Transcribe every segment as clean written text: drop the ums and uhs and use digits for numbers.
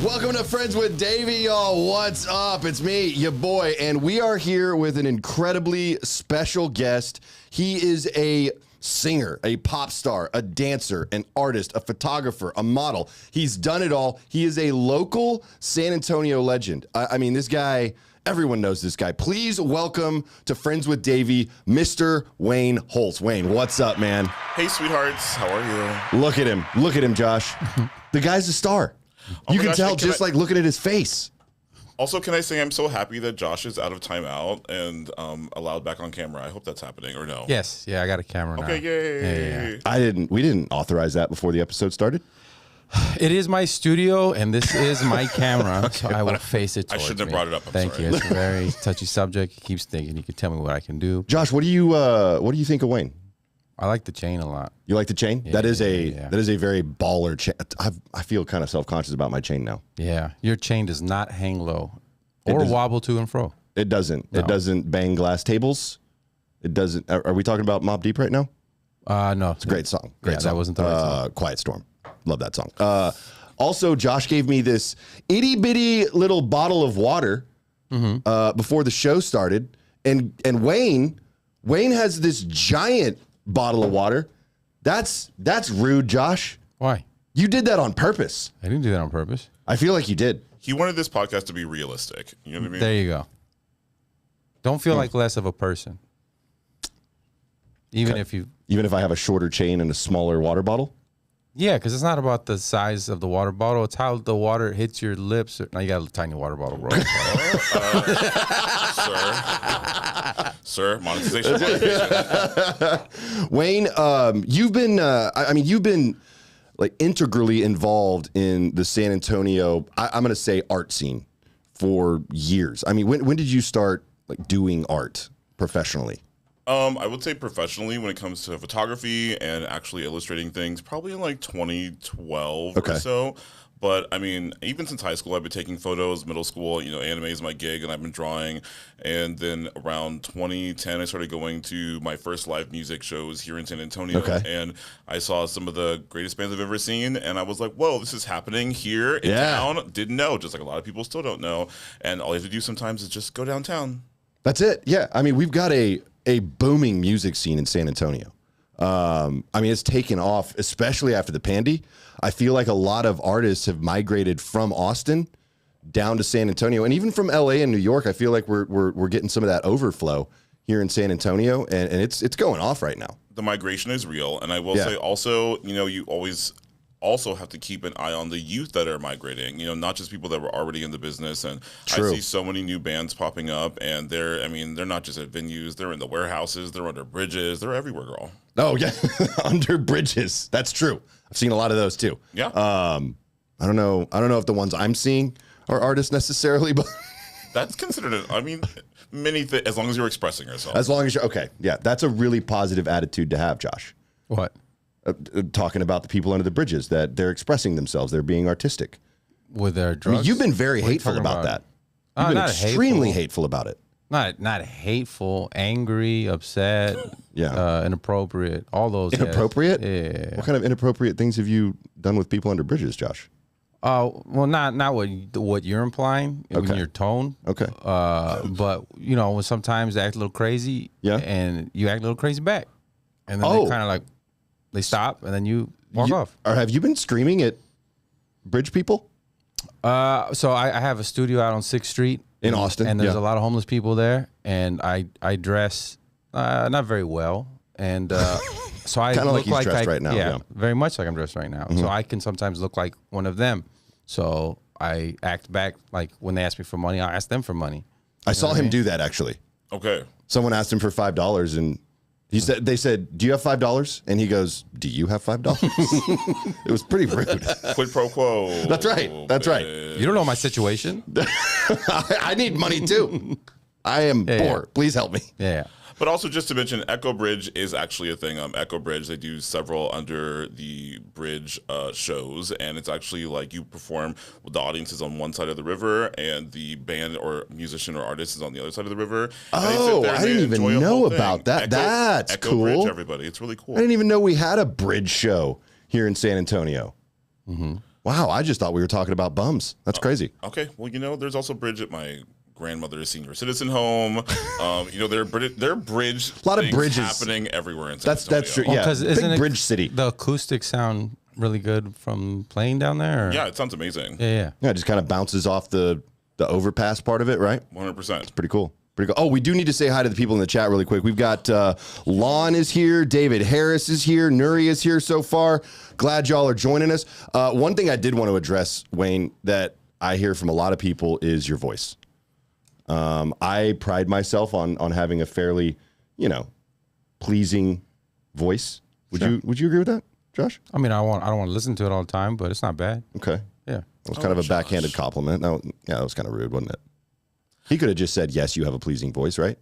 Welcome to Friends with Davey, y'all. What's up? It's me, your boy, and we are here with an incredibly special guest. He is a singer, a pop star, a dancer, an artist, a photographer, a model. He's done it all. He is a local San Antonio legend. I mean, this guy, everyone knows this guy. Please welcome to Friends with Davey, Mr. Wayne Holtz. Wayne, what's up, man? Hey, sweethearts. How are you? Look at him. Look at him, Josh. The guy's a star. You can tell just like looking at his face. Also, can I say I'm so happy that Josh is out of timeout and allowed back on camera? I hope that's happening, or no? Yes. Yeah, I got a camera now. Okay, yay. Yeah. We didn't authorize that before the episode started. It is my studio, and this is my camera, so I will face it I towards shouldn't have me. brought it up. I'm Thank sorry. you. It's a very touchy subject. He keeps thinking he could tell me what I can do. Josh, what do you think of Wayne? I like the chain a lot. You like the chain? Yeah, that is yeah. a very baller chain. I feel kind of self-conscious about my chain now. Yeah. Your chain does not hang low or wobble to and fro. It doesn't. No. It doesn't bang glass tables. It doesn't. Are we talking about Mobb Deep right now? No. It's a great song. Great song. That wasn't the right song. Quiet Storm. Love that song. Also, Josh gave me this itty bitty little bottle of water before the show started, and Wayne has this giant bottle of water. That's rude, Josh. Why? You did that on purpose. I didn't do that on purpose. I feel like you did. He wanted this podcast to be realistic. You know what I mean? There you go. Don't feel like less of a person. Even Even if I have a shorter chain and a smaller water bottle. Yeah, because it's not about the size of the water bottle. It's how the water hits your lips. Now you got a tiny water bottle, bro. Sir, monetization. Wayne, you've been like integrally involved in the San Antonio, I'm going to say art scene for years. I mean, when did you start like doing art professionally? I would say professionally when it comes to photography and actually illustrating things, probably in like 2012 or so. But I mean, even since high school, I've been taking photos. Middle school, anime is my gig, and I've been drawing. And then around 2010, I started going to my first live music shows here in San Antonio. Okay. And I saw some of the greatest bands I've ever seen, and I was like, "Whoa, this is happening here in town." Didn't know, just like a lot of people still don't know. And all you have to do sometimes is just go downtown. That's it. Yeah, I mean, we've got a booming music scene in San Antonio. I mean, it's taken off, especially after the pandy. I feel like a lot of artists have migrated from Austin down to San Antonio, and even from LA and New York. I feel like we're getting some of that overflow here in San Antonio, and it's going off right now. The migration is real, and I will say also, you always also have to keep an eye on the youth that are migrating, not just people that were already in the business. And True. I see so many new bands popping up, and they're not just at venues, they're in the warehouses, they're under bridges, they're everywhere, girl. Oh yeah, under bridges. That's true. I've seen a lot of those too. Yeah. I don't know if the ones I'm seeing are artists necessarily, but That's considered many things, as long as you're expressing yourself. as long as you're okay. Yeah, that's a really positive attitude to have, Josh. What? Talking about the people under the bridges, that they're expressing themselves, they're being artistic. With their I drugs? mean, you've been very What are you hateful talking about that. Oh, You've been not extremely hateful. hateful about it. Not hateful, angry, upset, inappropriate, all those. Inappropriate? Yeah. What kind of inappropriate things have you done with people under bridges, Josh? Well, not what you're implying in your tone. Okay. But when sometimes they act a little crazy, and you act a little crazy back, and then they kind of like they stop, and then you walk off. Or have you been screaming at bridge people? So I have a studio out on 6th Street In Austin, and there's a lot of homeless people there, and I dress not very well, and so I Kinda look like he's like dressed right now, yeah. very much like I'm dressed right now. So I can sometimes look like one of them. So I act back like when they ask me for money, I ask them for money. I saw him do that actually. Okay. Someone asked him for $5, and they said, "Do you have $5?" And he goes, "Do you have $5?" It was pretty rude. Quid pro quo. That's right. That's right. You don't know my situation. I need money too. I am poor. Please help me. Yeah. But also, just to mention, Echo Bridge is actually a thing. Echo Bridge, they do several under the bridge shows, and it's actually like you perform with the audiences on one side of the river, and the band or musician or artist is on the other side of the river. Oh, I didn't even know about that. That's Echo cool. Bridge, everybody, it's really cool. I didn't even know we had a bridge show here in San Antonio. Wow, I just thought we were talking about bums. That's crazy. Okay, well, there's also Bridge at my grandmother's senior citizen home. There are bridge a lot of things bridges happening everywhere in San Antonio. That's true. Yeah, big bridge city. The acoustics sound really good from playing down there? Or? Yeah, it sounds amazing. Yeah. It just kind of bounces off the overpass part of it, right? 100%. It's pretty cool. Oh, we do need to say hi to the people in the chat really quick. We've got Lon is here, David Harris is here, Nuri is here so far. Glad y'all are joining us. One thing I did want to address, Wayne, that I hear from a lot of people is your voice. I pride myself on having a fairly, pleasing voice. Would you agree with that, Josh? I mean, I don't want to listen to it all the time, but it's not bad. Okay. Yeah. It was kind of a backhanded compliment. No, yeah, that was kind of rude, wasn't it? He could have just said, yes, you have a pleasing voice, right?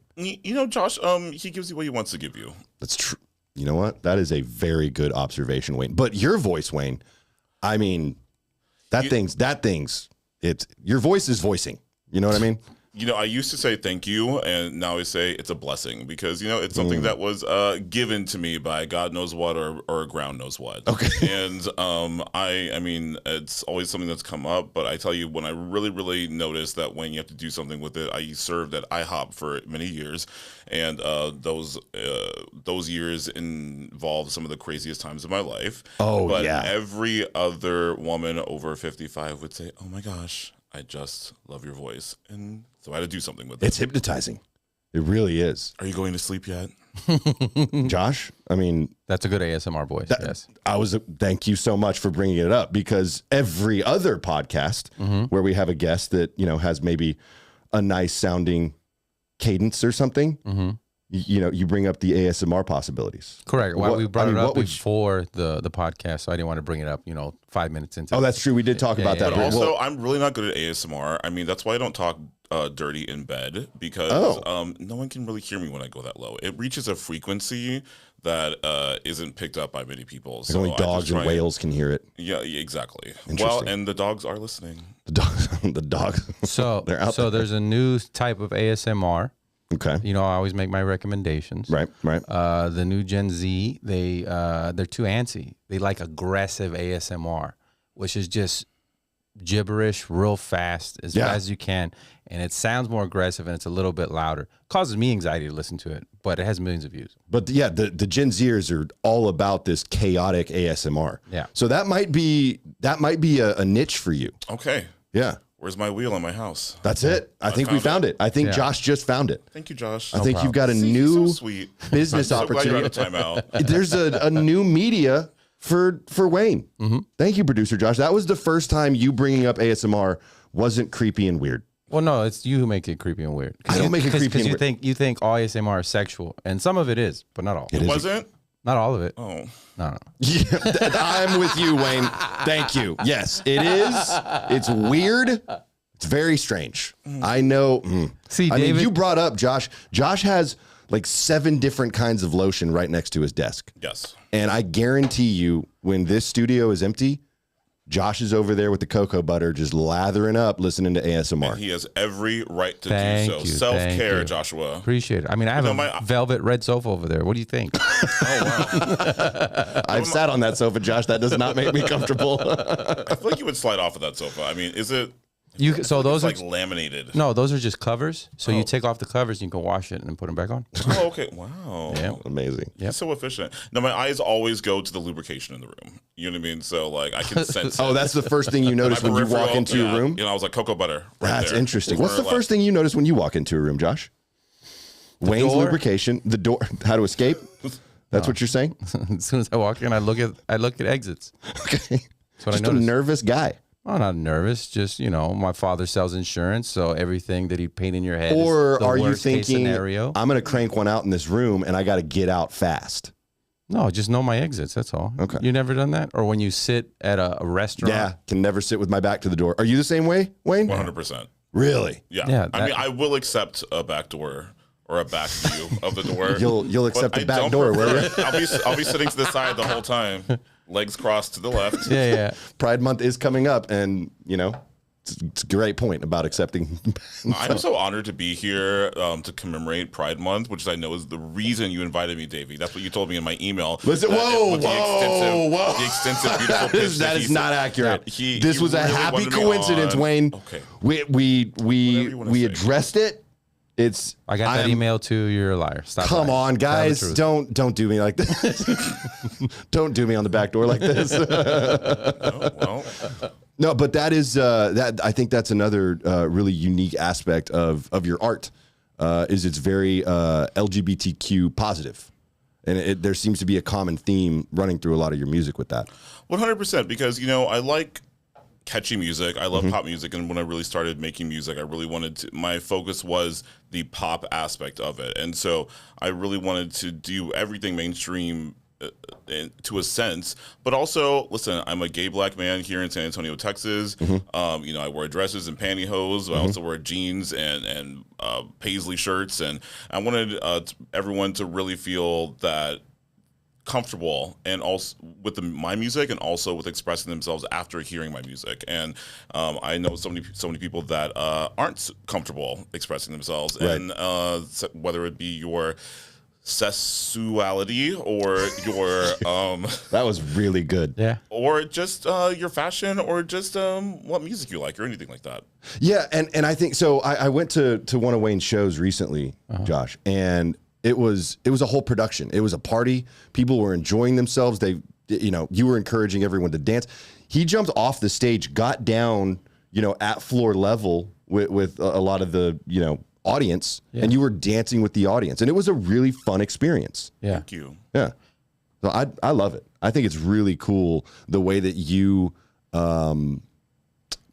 Josh, he gives you what he wants to give you. That's true. You know what? That is a very good observation, Wayne. But your voice, Wayne, I mean, your voice is voicing. You know what I mean? I used to say thank you, and now I say it's a blessing because, it's something that was given to me by God knows what or ground knows what. Okay. And I mean, it's always something that's come up, but I tell you, when I really, really noticed that when you have to do something with it, I served at IHOP for many years, and those years involved some of the craziest times of my life. Oh, but yeah. Every other woman over 55 would say, oh my gosh, I just love your voice. And so I had to do something with it. It's hypnotizing. It really is. Are you going to sleep yet? Josh, I mean, that's a good ASMR voice. Yes. Thank you so much for bringing it up, because every other podcast where we have a guest that, has maybe a nice sounding cadence or something, you bring up the ASMR possibilities. Correct. Well, we brought it up before the podcast, so I didn't want to bring it up, 5 minutes into it. Oh, that's true. We did talk about that. But also, I'm really not good at ASMR. I mean, that's why I don't talk dirty in bed, because no one can really hear me when I go that low. It reaches a frequency that isn't picked up by many people. So only dogs and whales can hear it. Yeah, exactly. Well, and the dogs are listening. The dogs. So they're out there. There's a new type of ASMR. Okay. I always make my recommendations. Right. The new Gen Z, they're too antsy. They like aggressive ASMR, which is just gibberish real fast, as fast as you can. And it sounds more aggressive and it's a little bit louder. Causes me anxiety to listen to it, but it has millions of views. But the Gen Zers are all about this chaotic ASMR. Yeah. So that might be a niche for you. Okay. Yeah. Where's my wheel in my house? That's it. I think we found it. I think Josh just found it. Thank you, Josh. I think you've got a new business opportunity. I'm so glad you're out of timeout. There's a new media for Wayne. Thank you, producer Josh. That was the first time you bringing up ASMR wasn't creepy and weird. Well, no, it's you who make it creepy and weird. I don't make it creepy and weird. You think all ASMR is sexual, and some of it is, but not all. It wasn't? Not all of it. Oh. No. Yeah, I'm with you, Wayne. Thank you. Yes, it is. It's weird. It's very strange. I know. See, I David, mean, you brought up Josh. Josh has like 7 different kinds of lotion right next to his desk. Yes. And I guarantee you, when this studio is empty, Josh is over there with the cocoa butter, just lathering up, listening to ASMR. And he has every right to do so. Self-care, Joshua. Appreciate it. I mean, I have a velvet red sofa over there. What do you think? Oh, wow. I've sat on that sofa, Josh. That does not make me comfortable. I feel like you would slide off of that sofa. I mean, is it... So those are like laminated. No, those are just covers. So you take off the covers, and you can wash it and then put them back on. Oh, okay. Wow. Yeah. Amazing. Yep. So efficient. Now my eyes always go to the lubrication in the room. You know what I mean? So like I can sense it. Oh, that's the first thing you notice when you walk into your room? I was like cocoa butter. That's interesting. What's the first thing you notice when you walk into a room, Josh? Wayne's lubrication, the door, how to escape. That's what you're saying? As soon as I walk in, I look at exits. Okay. That's what Just I notice. a nervous guy. I'm not nervous. Just, my father sells insurance, so everything that he'd paint in your head or is the are you worst case thinking, scenario. I'm going to crank one out in this room and I got to get out fast? No, just know my exits. That's all. Okay. You never done that? Or when you sit at a restaurant? Yeah, can never sit with my back to the door. Are you the same way, Wayne? 100%. Really? Yeah. I mean, I will accept a back door or a back view of the door. You'll accept the back door, will you? I'll be sitting to the side the whole time. Legs crossed to the left. Yeah. Pride Month is coming up, and It's a great point about accepting. I'm so honored to be here to commemorate Pride Month, which I know is the reason you invited me, Davey. That's what you told me in my email. Listen, whoa. The extensive, beautiful pitch that is not accurate. This was a really happy coincidence, Wayne. Okay. We addressed it. I got that email too. You're a liar. Stop. Come lying. on, guys. Don't do me like this. Don't do me on the back door like this. Well. No, but that is that. I think that's another really unique aspect of your art. Is it's very LGBTQ positive, and there seems to be a common theme running through a lot of your music with that. 100%, because I like catchy music. I love pop music, and when I really started making music, I really wanted to. My focus was the pop aspect of it, and so I really wanted to do everything mainstream. To a sense, but also, listen, I'm a gay black man here in San Antonio, Texas. I wear dresses and pantyhose. I also wear jeans and paisley shirts, and I wanted everyone to really feel that comfortable, and also with my music, and also with expressing themselves after hearing my music. And I know so many people that aren't comfortable expressing themselves, right. And whether it be your sexuality or your that was really good. Yeah. Or just your fashion, or just what music you like, or anything like that. Yeah, and I think so. I went to one of Wayne's shows recently, Josh, and it was a whole production. It was a party. People were enjoying themselves. You were encouraging everyone to dance. He jumped off the stage, got down, at floor level with a lot of the audience, and you were dancing with the audience, and it was a really fun experience. Yeah. Thank you. Yeah. So I love it. I think it's really cool the way that you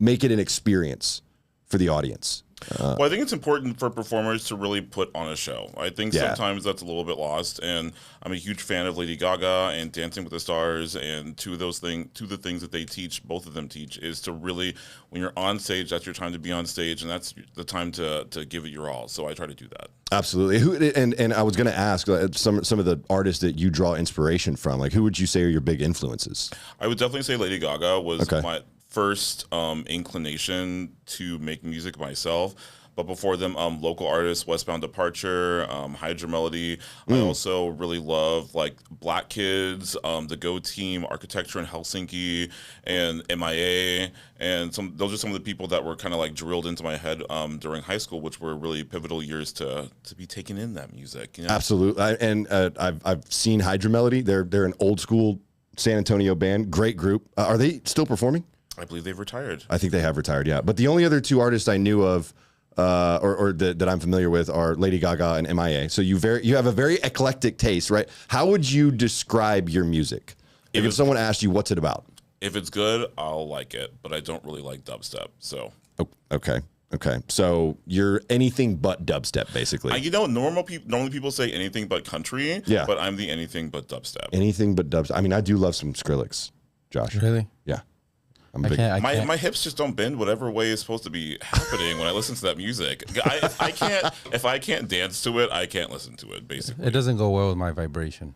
make it an experience for the audience. Well, I think it's important for performers to really put on a show. I think sometimes that's a little bit lost, and I'm a huge fan of Lady Gaga and Dancing with the Stars, and two of the things that they teach, both of them teach, is to really, when you're on stage, that's your time to be on stage, and that's the time to give it your all. So I try to do that. Absolutely. And I was going to ask some of the artists that you draw inspiration from, like who would you say are your big influences? I would definitely say Lady Gaga was my first inclination to make music myself. But before them, local artists, Westbound Departure, Hydra Melody. I also really love like Black Kids, the Go Team, Architecture in Helsinki, and MIA. And those are some of the people that were kind of like drilled into my head during high school, which were really pivotal years to be taking in that music. Absolutely. I've seen Hydra Melody. They're an old school San Antonio band, great group. Are they still performing? I believe they've retired. I think they have retired, yeah. But the only other two artists I knew of, or that I'm familiar with, are Lady Gaga and MIA. So you have a very eclectic taste, right? How would you describe your music if someone asked you what's it about? If it's good, I'll like it, but I don't really like dubstep. So okay. So you're anything but dubstep, basically. Normally people say anything but country. Yeah. But I'm the anything but dubstep. Anything but dubstep. I mean, I do love some Skrillex, Josh. Really? Yeah. My hips just don't bend whatever way is supposed to be happening when I listen to that music. If I can't dance to it, I can't listen to it. Basically, it doesn't go well with my vibration.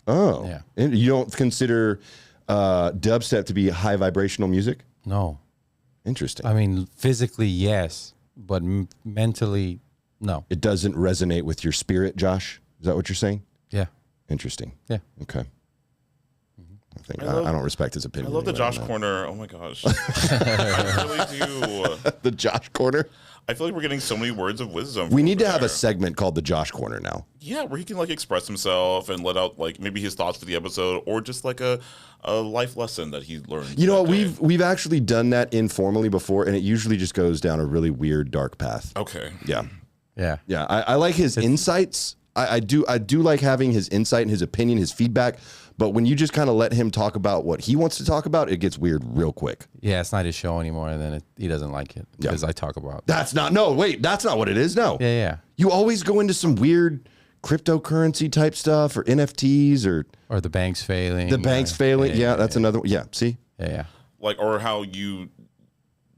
Oh, yeah. And you don't consider dubstep to be high vibrational music? No. Interesting. I mean, physically, yes, but mentally, no. It doesn't resonate with your spirit, Josh? Is that what you're saying? Yeah. Interesting. Yeah. Okay. I don't respect his opinion. I love the Josh Corner. Oh my gosh. I really do. The Josh Corner? I feel like we're getting so many words of wisdom. We need to have a segment called the Josh Corner now. Yeah, where he can like express himself and let out like maybe his thoughts for the episode, or just like a life lesson that he learned. You know what? We've actually done that informally before, and it usually just goes down a really weird, dark path. Okay. Yeah. Yeah. Yeah. I like his insights. I do like having his insight and his opinion, his feedback. But when you just kind of let him talk about what he wants to talk about, it gets weird real quick. Yeah, it's not his show anymore, and then he doesn't like it because I talk about. That's not what it is. No. Yeah. You always go into some weird cryptocurrency type stuff or NFTs or the bank's failing. The bank's failing. Yeah, that's another one. Yeah, see? Yeah. Like, or how you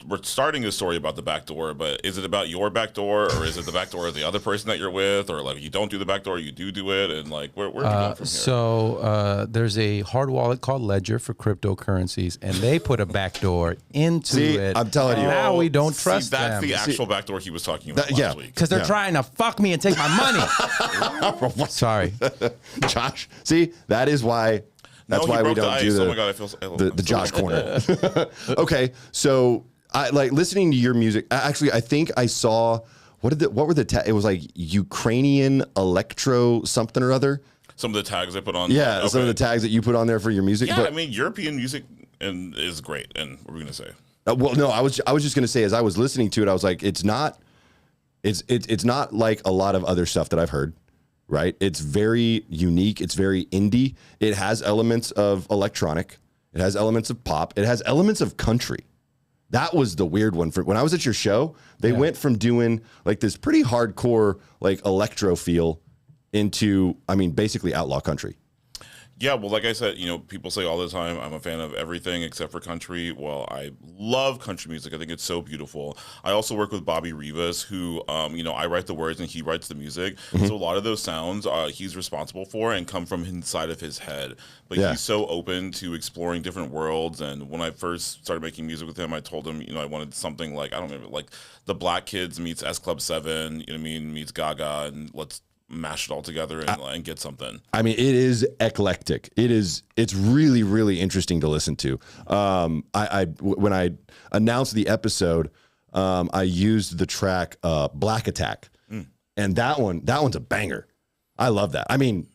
we're starting a story about the back door, but is it about your back door, or is it the back door of the other person that you're with, or like you don't do the back door, you do it, and like where are you going from here? So there's a hard wallet called Ledger for cryptocurrencies, and they put a back door into it. I'm telling you. Now we don't trust that's them. the actual back door he was talking about last week. Because they're trying to fuck me and take my money. Sorry. Josh, see, that is why. That's why we don't do the, oh my God, I feel the Josh corner. Okay, so I like listening to your music. Actually, I think I saw what were the it was like Ukrainian electro something or other. Some of the tags I put on. Yeah, okay. Some of the tags that you put on there for your music. Yeah, but, I mean European music is great. And what were we gonna say? Well, no, I was just gonna say as I was listening to it, I was like, it's not like a lot of other stuff that I've heard. Right? It's very unique. It's very indie. It has elements of electronic. It has elements of pop. It has elements of country. That was the weird one. For when I was at your show, they went from doing like this pretty hardcore like electro feel into, I mean, basically outlaw country. Yeah, well, like I said, people say all the time, I'm a fan of everything except for country. Well, I love country music. I think it's so beautiful. I also work with Bobby Rivas, who, I write the words and he writes the music. Mm-hmm. So a lot of those sounds he's responsible for and come from inside of his head. But he's so open to exploring different worlds. And when I first started making music with him, I told him, I wanted something like, I don't know, like the Black Kids meets S Club 7, meets Gaga, and let's mash it all together and get something. I mean, it is eclectic. It's really, really interesting to listen to. When I announced the episode, I used the track Black Attack. And that one's a banger. I love that. I mean,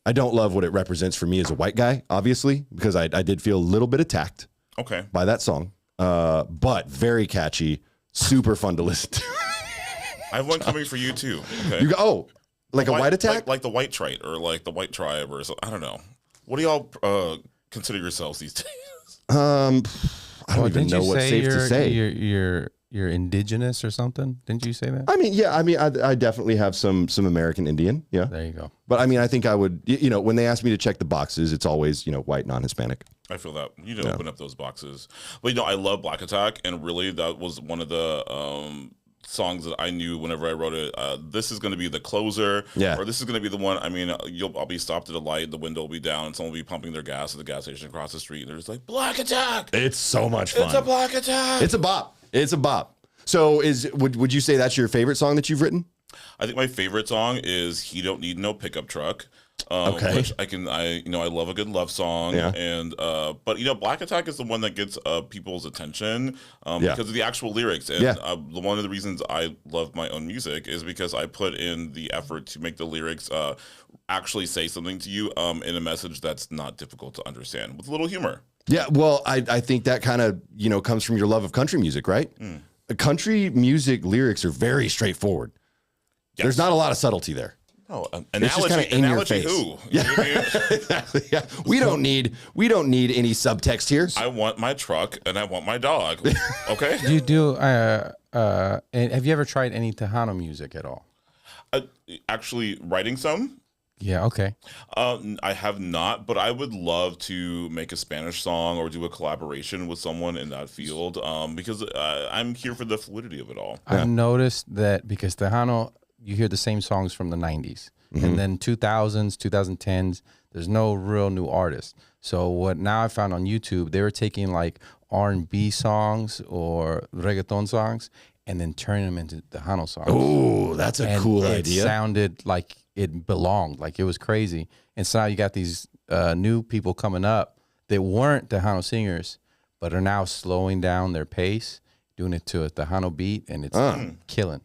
I don't love what it represents for me as a white guy, obviously, because I did feel a little bit attacked by that song. But very catchy, super fun to listen to. I have one coming for you too. Okay. You go, like a white attack? Like the white trite or like the white tribe or something. I don't know. What do y'all consider yourselves these days? I don't even know what's safe to say. You're indigenous or something? Didn't you say that? I mean, yeah. I mean, I definitely have some American Indian. Yeah. There you go. But I mean, I think I would, when they ask me to check the boxes, it's always, white, non-Hispanic. I feel that. You didn't open up those boxes. But, I love Black Attack. And really, that was one of the songs that I knew whenever I wrote it, this is going to be the closer, or this is going to be the one. I mean, I'll be stopped at a light, the window will be down, and someone will be pumping their gas at the gas station across the street, and they're just like, Black Attack! It's so much fun. It's a Black Attack! It's a bop. It's a bop. So would you say that's your favorite song that you've written? I think my favorite song is He Don't Need No Pickup Truck. Which I love a good love song, but Black Attack is the one that gets people's attention because of the actual lyrics, and one of the reasons I love my own music is because I put in the effort to make the lyrics actually say something to you in a message that's not difficult to understand with a little humor. Yeah, well, I think that kind of comes from your love of country music, right? Country music lyrics are very straightforward. Yes. There's not a lot of subtlety there. Oh, analogy who? Exactly. Yeah. We don't need any subtext here. I want my truck and I want my dog. Okay. You do. And have you ever tried any Tejano music at all? Actually, writing some. Yeah. Okay. I have not, but I would love to make a Spanish song or do a collaboration with someone in that field because I'm here for the fluidity of it all. I've noticed that because Tejano, you hear the same songs from the 90s. And then 2000s, 2010s, there's no real new artists. So what now I found on YouTube, they were taking like R&B songs or reggaeton songs and then turning them into Tejano songs. Oh, that's a cool idea. It sounded like it belonged, like it was crazy. And so now you got these new people coming up that weren't Tejano singers, but are now slowing down their pace, doing it to a Tejano beat, and it's killing.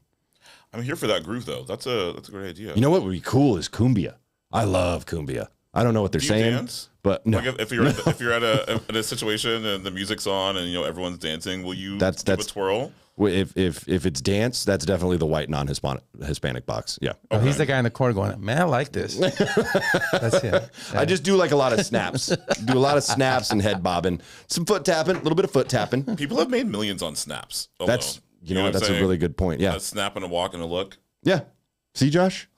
I'm here for that groove, though. That's a great idea. You know what would be cool is Cumbia. I love Cumbia. I don't know what they're saying, dance? But no. Like if you're at a situation and the music's on and everyone's dancing, will you give a twirl? If it's dance, that's definitely the white non-Hispanic box. Yeah. Oh, he's the guy in the corner going, man, I like this. That's him. Yeah. I just do like a lot of snaps. Do a lot of snaps and head bobbing. Some foot tapping, a little bit of foot tapping. People have made millions on snaps alone. That's you know what? That's a really good point. Yeah. A snap and a walk and a look. Yeah. See, Josh?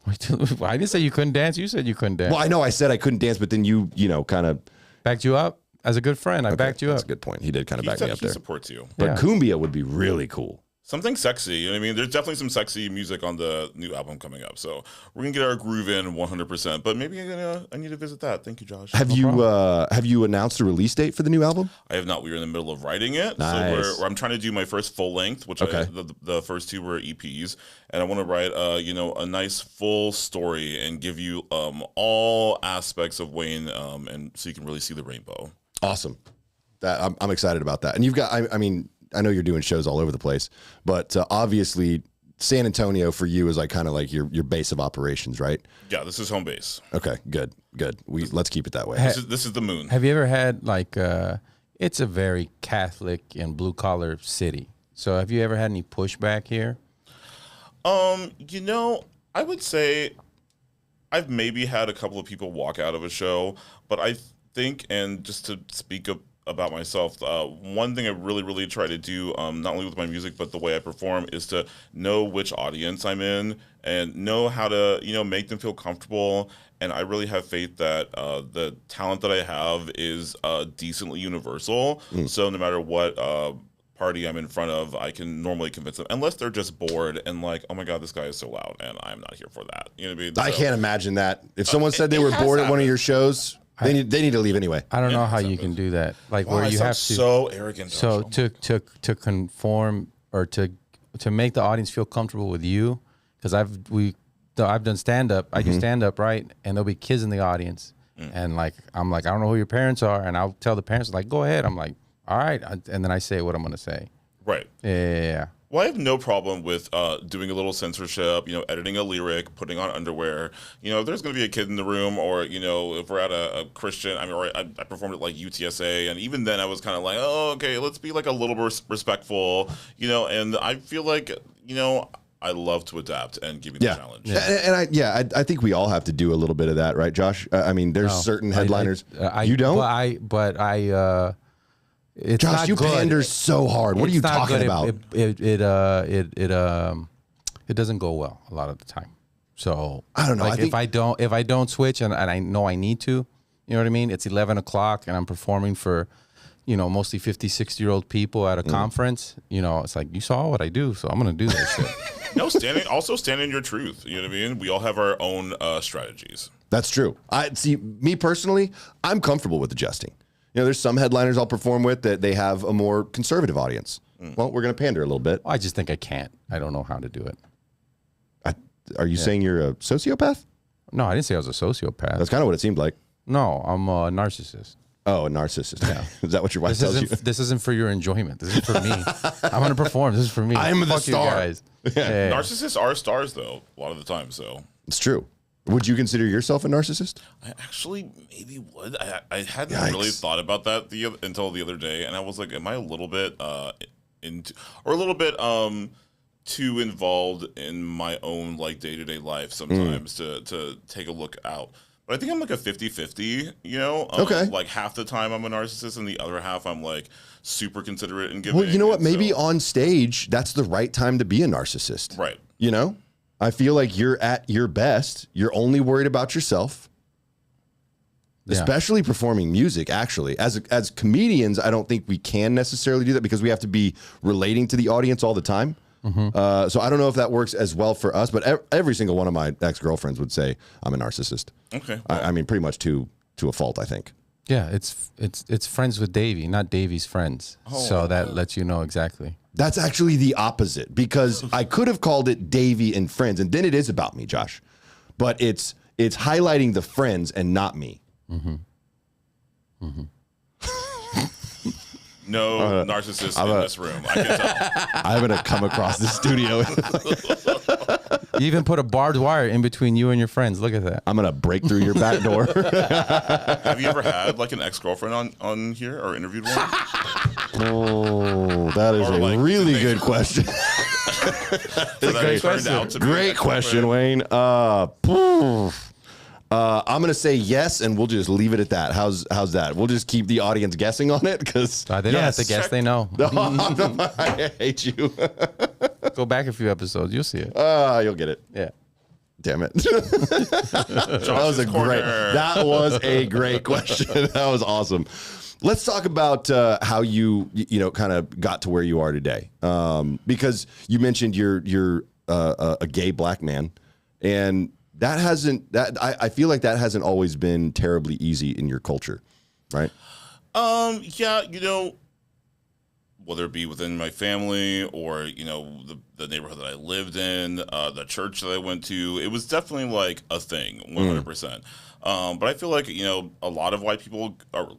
I didn't say you couldn't dance. You said you couldn't dance. Well, I know I said I couldn't dance, but then you kind of backed you up. As a good friend, I backed you That's up. a good point. He did kind of back me up there. He supports you. But Cumbia would be really cool. Something sexy. You know what I mean? There's definitely some sexy music on the new album coming up. So we're going to get our groove in 100%. But maybe I need to visit that. Thank you, Josh. Have you announced a release date for the new album? I have not. We are in the middle of writing it. Nice. So I'm trying to do my first full length, which the first two were EPs. And I want to write, a nice full story and give you all aspects of Wayne and so you can really see the rainbow. Awesome. I'm excited about that. And you've got, I know you're doing shows all over the place, but obviously San Antonio for you is like kind of like your base of operations, right? Yeah, this is home base. Okay, good. Let's keep it that way. This is the moon. Have you ever had it's a very Catholic and blue collar city. So have you ever had any pushback here? I would say I've maybe had a couple of people walk out of a show, but I think, and just to speak about myself, one thing I really, really try to do, not only with my music, but the way I perform, is to know which audience I'm in and know how to, make them feel comfortable. And I really have faith that the talent that I have is decently universal. So no matter what party I'm in front of, I can normally convince them, unless they're just bored and like, oh my God, this guy is so loud and I'm not here for that. You know what I mean? I can't imagine that. If someone said they were bored at one of your shows, they need to leave anyway. I don't know how you can do that. Like where you have to so arrogant. So to conform or to make the audience feel comfortable with you, because I've done stand up. I do stand up, right? And there'll be kids in the audience, and I'm like I don't know who your parents are, and I'll tell the parents like go ahead. I'm like all right, and then I say what I'm gonna say. Right. Yeah. Well, I have no problem with doing a little censorship, editing a lyric, putting on underwear. If there's going to be a kid in the room, or, if we're at a Christian, I performed at like UTSA, and even then I was kind of like, oh, okay, let's be like a little more respectful, and I feel like, I love to adapt and give you the challenge. Yeah. And I think we all have to do a little bit of that, right, Josh? There's certain headliners. You don't? But I it's Josh, not you good. pander so hard. What are you talking about? It doesn't go well a lot of the time. So I don't know. Like if I don't switch and I know I need to, you know what I mean? It's 11 o'clock and I'm performing for, mostly 50, 60-year-old people at a conference. It's like, you saw what I do, so I'm going to do this shit. No, stand in your truth. You know what I mean? We all have our own strategies. That's true. Me personally, I'm comfortable with adjusting. There's some headliners I'll perform with that they have a more conservative audience. Well, we're going to pander a little bit. I just think I can't. I don't know how to do it. Are you saying you're a sociopath? No, I didn't say I was a sociopath. That's kind of what it seemed like. No, I'm a narcissist. Oh, a narcissist. Yeah. Is that what your wife tells you? This isn't for your enjoyment. This is for me. I'm going to perform. This is for me. I'm the Fuck star. You guys. Yeah. Narcissists are stars, though, a lot of the time. So it's true. Would you consider yourself a narcissist? I actually maybe would. I hadn't really thought about that until the other day, and I was like, am I a little bit too involved in my own like day-to-day life sometimes to take a look out? But I think I'm like a 50-50, okay. Like half the time I'm a narcissist and the other half I'm like super considerate and giving. Well, you know what? Maybe on stage, that's the right time to be a narcissist. Right. I feel like you're at your best. You're only worried about yourself, especially performing music, actually. As comedians, I don't think we can necessarily do that because we have to be relating to the audience all the time. So I don't know if that works as well for us, but every single one of my ex-girlfriends would say I'm a narcissist. Okay. I mean, pretty much to a fault, I think. Yeah, it's Friends with Davey, not Davey's friends. So that lets you know exactly. That's actually the opposite because I could have called it Davey and Friends, and then it is about me, Josh. But it's highlighting the friends and not me. No narcissist in this room. I can tell. I'm gonna come across the studio. You even put a barbed wire in between you and your friends. Look at that. I'm gonna break through your back door. Have you ever had like an ex-girlfriend on here or interviewed one? Oh, that is a really good question. Great question, Wayne. I'm gonna say yes, and we'll just leave it at that. How's that? We'll just keep the audience guessing on it because they don't have to guess; they know. I hate you. Go back a few episodes; you'll see it. You'll get it. Yeah. Damn it. That was a great question. That was awesome. let's talk about how you kind of got to where you are today. Because you mentioned you're a gay black man, and I feel like that hasn't always been terribly easy in your culture, right? Yeah, whether it be within my family or, the neighborhood that I lived in, the church that I went to, it was definitely like a thing, 100%. But I feel like, a lot of white people are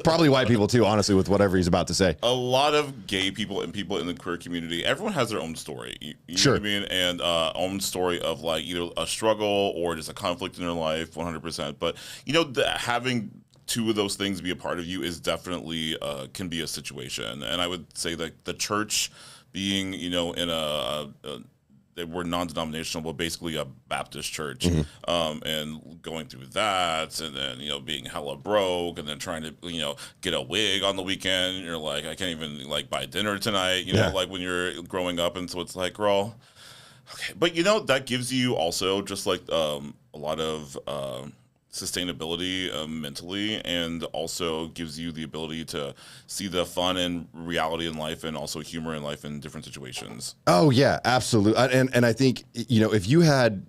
probably white people too, honestly, with whatever he's about to say. A lot of gay people and people in the queer community, everyone has their own story. You Sure. know what I mean? And own story of like either a struggle or just a conflict in their life, 100%. But, having two of those things be a part of you is definitely can be a situation. And I would say that the church being, in they were non-denominational, but basically a Baptist church, and going through that, and then being hella broke, and then trying to get a wig on the weekend. And you're like, I can't even like buy dinner tonight. Like when you're growing up, and so it's like, girl, okay, but that gives you also just like a lot of sustainability mentally, and also gives you the ability to see the fun and reality in life, and also humor in life in different situations. Oh yeah, absolutely. And I think if you had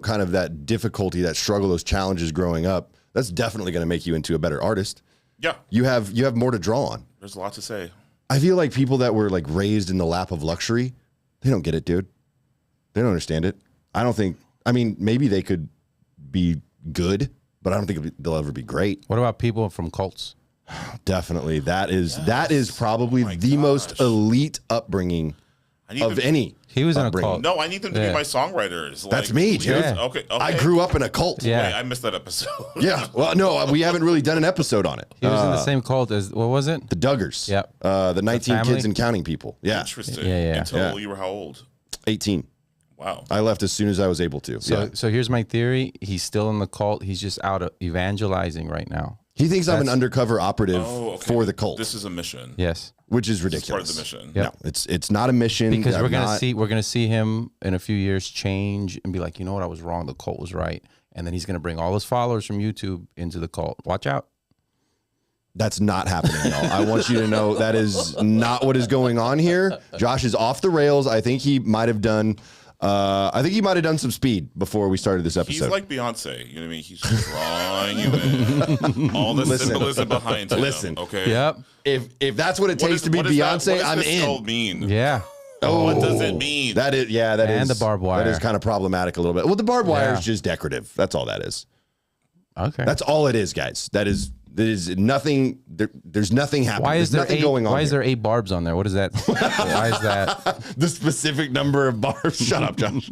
kind of that difficulty, that struggle, those challenges growing up, that's definitely going to make you into a better artist. Yeah, you have more to draw on. There's a lot to say. I feel like people that were like raised in the lap of luxury, they don't get it, dude. They don't understand it. I mean, maybe they could be good, but I don't think they'll ever be great. What about people from cults? Definitely. That is probably the most elite upbringing of any. He was upbringing. in a cult. No, I need them to be my songwriters. That's me, dude. Yeah. Okay. I grew up in a cult. Yeah. Wait, I missed that episode. Yeah. Well, no, we haven't really done an episode on it. He was in the same cult as, what was it? The Duggars. Yep. The 19 family? kids and counting people. Yeah. Interesting. Yeah. Until you were how old? 18. Wow. I left as soon as I was able to. So here's my theory. He's still in the cult. He's just out evangelizing right now. He thinks I'm an undercover operative for the cult. This is a mission. Yes. Which is ridiculous. This is part of the mission. Yep. No, it's not a mission. Because we're gonna see him in a few years change and be like, you know what, I was wrong. The cult was right. And then he's gonna bring all his followers from YouTube into the cult. Watch out. That's not happening, y'all. I want you to know that is not what is going on here. Josh is off the rails. I think he might have done some speed before we started this episode. He's like Beyonce. You know what I mean? He's drawing you in. All the symbolism behind him. Listen. Okay. Yep. If that's what it takes to be Beyonce, I'm in. What does this mean? Yeah. What does it mean? That is, And the barbed wire. That is kind of problematic a little bit. Well, the barbed wire is just decorative. That's all that is. Okay. That's all it is, guys. That is nothing. There's nothing happening. Why is There's there nothing going on? Why is here. there 8 barbs on there? What is that? Why is that? The specific number of barbs. Shut up, Josh.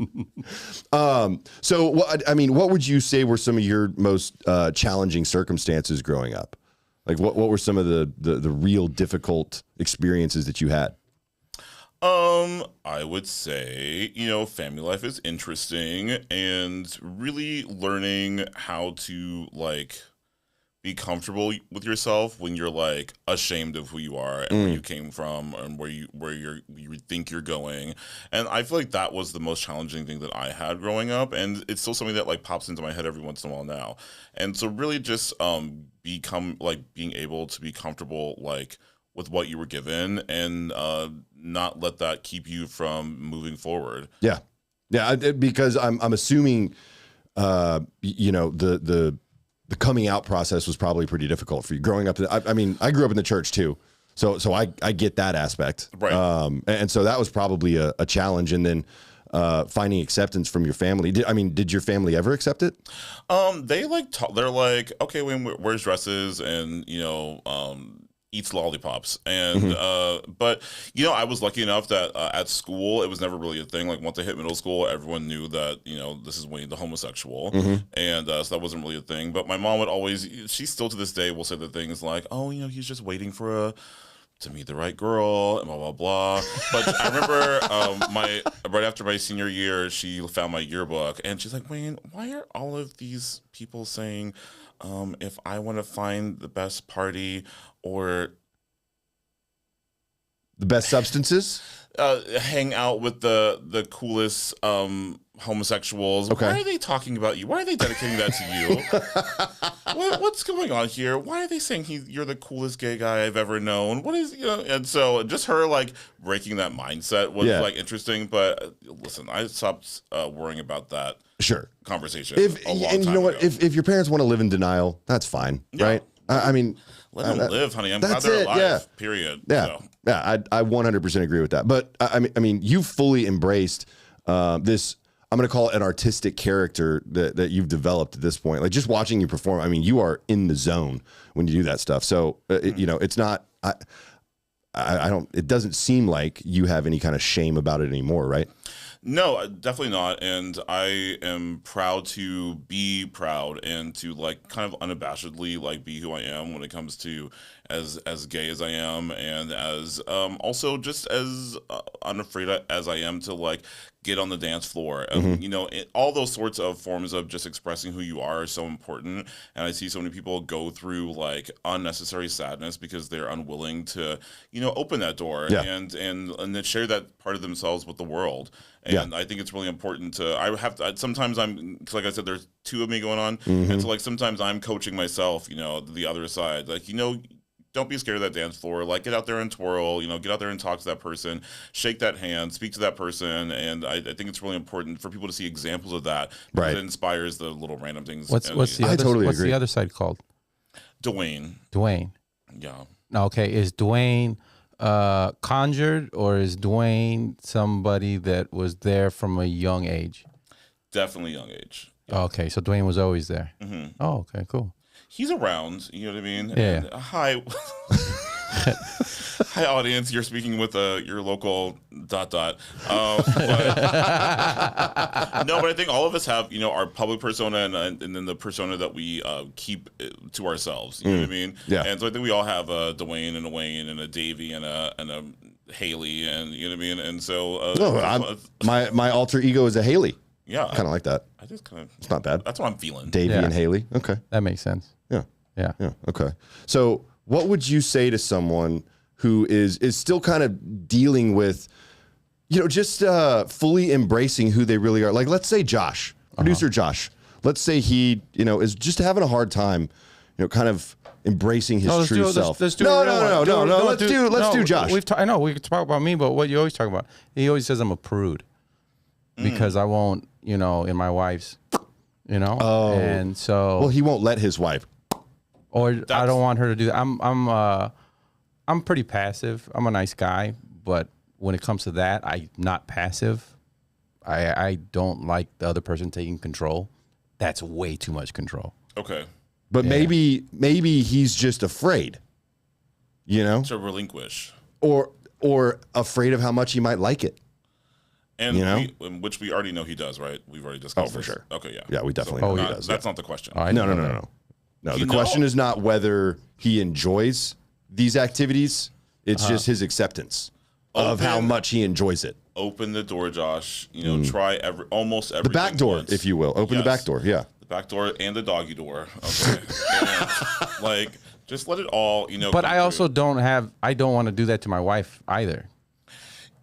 So, what would you say were some of your most challenging circumstances growing up? Like, what were some of the real difficult experiences that you had? I would say, family life is interesting, and really learning how to like be comfortable with yourself when you're like ashamed of who you are and where you came from and where you think you're going. And I feel like that was the most challenging thing that I had growing up, and it's still something that like pops into my head every once in a while now. And so really just become like being able to be comfortable like with what you were given, and not let that keep you from moving forward. Yeah, because I'm assuming the coming out process was probably pretty difficult for you growing up. I mean, I grew up in the church too, so I get that aspect, right? And so that was probably a challenge, and then finding acceptance from your family. Did your family ever accept it? They they're like, okay, wears dresses and eats lollipops, and but I was lucky enough that at school it was never really a thing. Like once I hit middle school, everyone knew that this is Wayne the homosexual, and so that wasn't really a thing. But my mom would always, she still to this day will say the things like, oh, he's just waiting for to meet the right girl and blah blah blah. But I remember right after my senior year, she found my yearbook and she's like, Wayne, why are all of these people saying if I want to find the best party or The best substances? Hang out with the coolest homosexuals. Okay. Why are they talking about you? Why are they dedicating that to you? What's going on here? Why are they saying you're the coolest gay guy I've ever known? What is, and so just her like breaking that mindset was like interesting. But listen, I stopped worrying about that. Sure. Conversation. And you know what? If your parents want to live in denial, that's fine, right? I mean, let them live, honey. I'm glad they're alive. Yeah. Period. Yeah. So. Yeah. I 100% agree with that. But I mean, you fully embraced this. I'm going to call it an artistic character that you've developed at this point. Like just watching you perform. I mean, you are in the zone when you do that stuff. So it's not. I don't. It doesn't seem like you have any kind of shame about it anymore, right? No, definitely not. And I am proud to be proud and to like kind of unabashedly like be who I am when it comes to as gay as I am, and as also just as unafraid as I am to like get on the dance floor. All those sorts of forms of just expressing who you are so important. And I see so many people go through like unnecessary sadness because they're unwilling to, open that door and then share that part of themselves with the world. And I think it's really important to, sometimes like I said, there's two of me going on. And so like sometimes I'm coaching myself, the other side, like, don't be scared of that dance floor. Like, get out there and twirl, get out there and talk to that person, shake that hand, speak to that person. And I think it's really important for people to see examples of that. Because it inspires the little random things. What's the other side called? Dwayne. Yeah. Okay. Is Dwayne conjured, or is Dwayne somebody that was there from a young age? Definitely young age. Yeah. Okay. So Dwayne was always there. Mm-hmm. Oh, okay, cool. He's around, you know what I mean? Yeah. And, hi. Hi, audience. You're speaking with your local ... But I think all of us have, our public persona and then the persona that we keep to ourselves. You know what I mean? Yeah. And so I think we all have a Dwayne and a Wayne and a Davey and a Haley, and you know what I mean? And so my alter ego is a Haley. Yeah. Kind of like that. I just kind of. It's not bad. That's what I'm feeling. Davey and Haley. Okay. That makes sense. Yeah. Okay. So what would you say to someone who is still kind of dealing with, just fully embracing who they really are? Like, let's say Josh, producer Josh, let's say he, is just having a hard time, kind of embracing his true self. Let's do Let's do Josh. I know we can talk about me, but what you always talk about, he always says I'm a prude because I won't, in my wife's, Oh. and so. Well, he won't let his wife. Or I don't want her to do that. I'm pretty passive. I'm a nice guy, but when it comes to that, I'm not passive. I don't like the other person taking control. That's way too much control. Okay. But maybe he's just afraid, to relinquish, or afraid of how much he might like it. And which we already know he does, right? We've already discussed. Oh, for this. sure. Okay, yeah. Yeah, we definitely know he does. That's not the question. No. No, the question is not whether he enjoys these activities. It's just his acceptance of how much he enjoys it. Open the door, Josh. Try almost everything. The back door, once. if you will. Open the back door, yeah. The back door and the doggy door. Okay. And, just let it all, But I also don't want to do that to my wife either.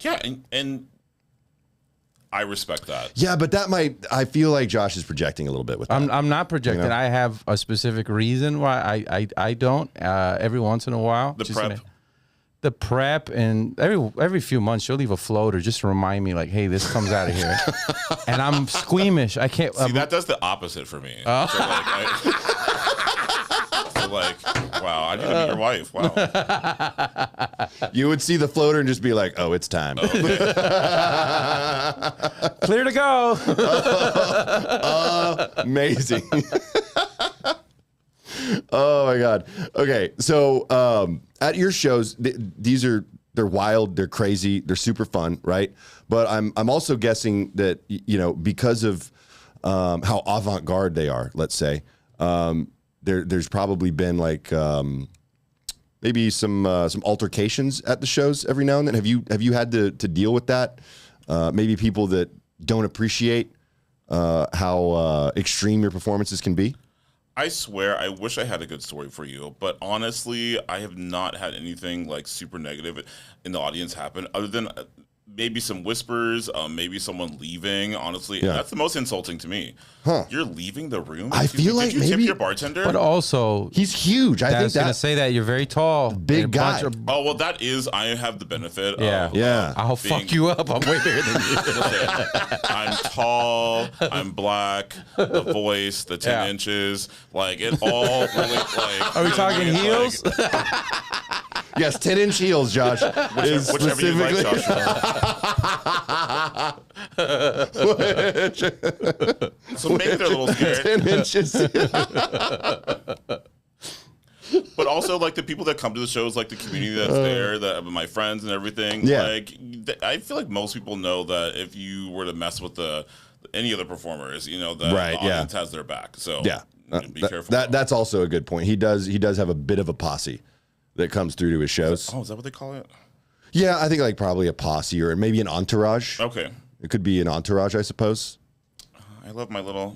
Yeah, and I respect that. Yeah, but I feel like Josh is projecting a little bit with that. I'm not projecting. I have a specific reason why I don't. Every once in a while. The prep, and every few months she'll leave a floater just to remind me, like, hey, this comes out of here. And I'm squeamish. I can't. See, that does the opposite for me. Wow, I need to meet your wife. Wow. You would see the floater and just be like, oh, it's time. Clear to go. Amazing. Oh my God. Okay. So at your shows, they're wild, they're crazy, they're super fun, right? But I'm also guessing that, because of how avant-garde they are, let's say, there's probably been like maybe some altercations at the shows every now and then. Have you had to deal with that? Maybe people that don't appreciate how extreme your performances can be? I swear, I wish I had a good story for you, but honestly, I have not had anything like super negative in the audience happen, other than maybe some whispers, maybe someone leaving. Honestly, that's the most insulting to me. Huh? You're leaving the room. I feel like did you maybe tip your bartender? But also, he's huge. I was gonna say that you're very tall, big guy. Oh well, that is. I have the benefit. Yeah. I'll fuck you up. I'm way bigger than you. I'm tall. I'm black. The voice, the 10 inches, like it all. Really, like, are we talking heels? Like, yes, 10-inch heels, Josh. Whichever you like, Joshua. So maybe they're a little scared. 10 inches. But also, like, the people that come to the shows, like the community that's there, that my friends and everything. Yeah. Like, I feel like most people know that if you were to mess with any of the performers, you know, that the audience has their back. So yeah, be careful. That's also a good point. He does have a bit of a posse that comes through to his shows. Is that what they call it? Yeah, I think like probably a posse or maybe an entourage. Okay. It could be an entourage, I suppose. I love my little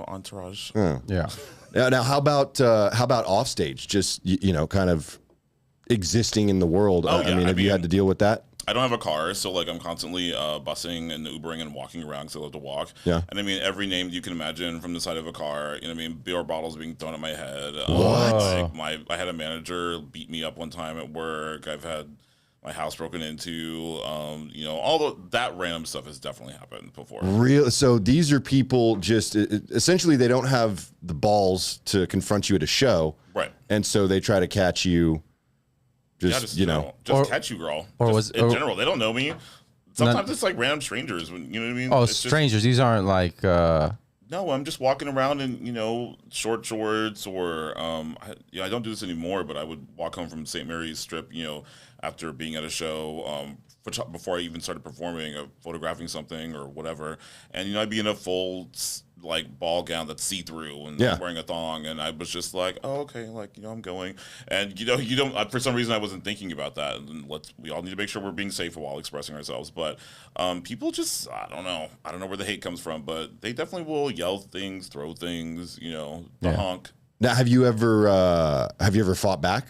entourage. Yeah. Now, how about off stage? Just kind of existing in the world. I mean, have you had to deal with that? I don't have a car, so like I'm constantly busing and Ubering and walking around because I love to walk. Yeah. And I mean, every name you can imagine from the side of a car. You know what I mean? Beer bottles being thrown at my head. What? I had a manager beat me up one time at work. I've had my house broken into. All that random stuff has definitely happened before. Real. So these are people just essentially they don't have the balls to confront you at a show, right? And so they try to catch you. Just catch you, girl. Or in general, they don't know me. Sometimes it's like random strangers. You know what I mean? Oh, it's strangers. These aren't like. No, I'm just walking around in short shorts, or I don't do this anymore. But I would walk home from St. Mary's Strip, after being at a show, before I even started performing, photographing something or whatever, and I'd be in a full like ball gown that's see through and wearing a thong, and I was just like, oh okay, like I'm going, and you don't for some reason I wasn't thinking about that, and we all need to make sure we're being safe while expressing ourselves, but people just I don't know where the hate comes from, but they definitely will yell things, throw things, honk. Now, have you ever fought back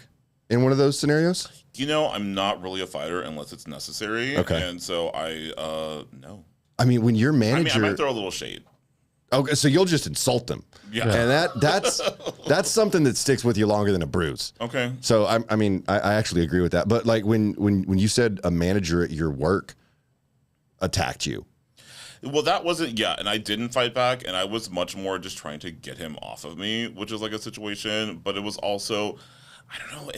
in one of those scenarios? I'm not really a fighter unless it's necessary, and so no. I mean, when your manager, I might throw a little shade. Okay, so you'll just insult them. Yeah. And that's something that sticks with you longer than a bruise. Okay. So I actually agree with that. But like when you said a manager at your work attacked you. Well, that wasn't, and I didn't fight back, and I was much more just trying to get him off of me, which is like a situation, but it was also, I don't know,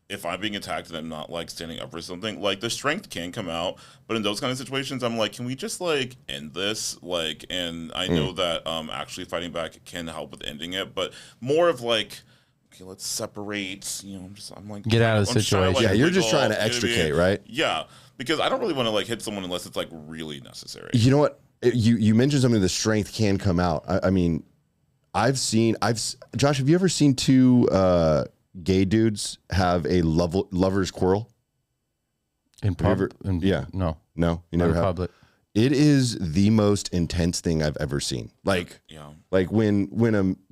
if I'm being attacked and I'm not like standing up for something, like the strength can come out, but in those kind of situations, I'm like, can we just like end this? Like, and I know that actually fighting back can help with ending it, but more of like, okay, let's separate. I'm like, get out of the situation. You're just trying to extricate, right? Yeah, because I don't really want to like hit someone unless it's like really necessary. You know what? You mentioned something. The strength can come out. I mean, Josh, have you ever seen two gay dudes have a lover's quarrel? In public? No, you never have. Public. It is the most intense thing I've ever seen. Like when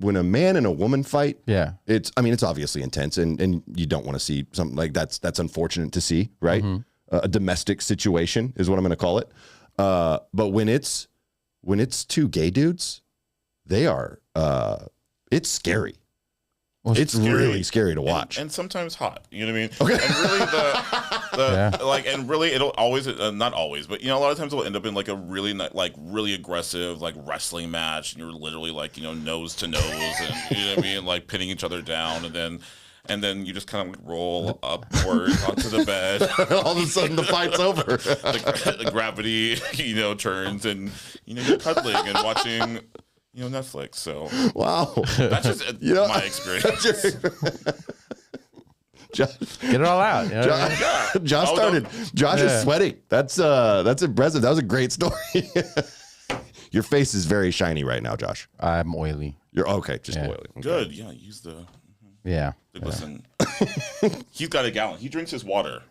a man and a woman fight. Yeah, it's obviously intense, and you don't want to see something like that's unfortunate to see, right? Mm-hmm. A domestic situation is what I'm going to call it. But when it's two gay dudes, they are. It's scary. Well, it's really scary to watch, and sometimes hot. You know what I mean? Okay. And really, and really, it'll always not always, but a lot of times it'll end up in like a really really aggressive like wrestling match, and you're literally like nose to nose, and you know what I mean, like pinning each other down, and then you just kind of roll upwards onto the bed. All of a sudden, the fight's over. the gravity, turns, and you're cuddling and watching. Netflix. So wow, that's just my experience. Get it all out. Josh started. Josh is sweating. That's impressive. That was a great story. Your face is very shiny right now, Josh. I'm oily. You're okay. Just oily. Okay. Good. Yeah. Use the. Yeah. Listen. He's got a gallon. He drinks his water.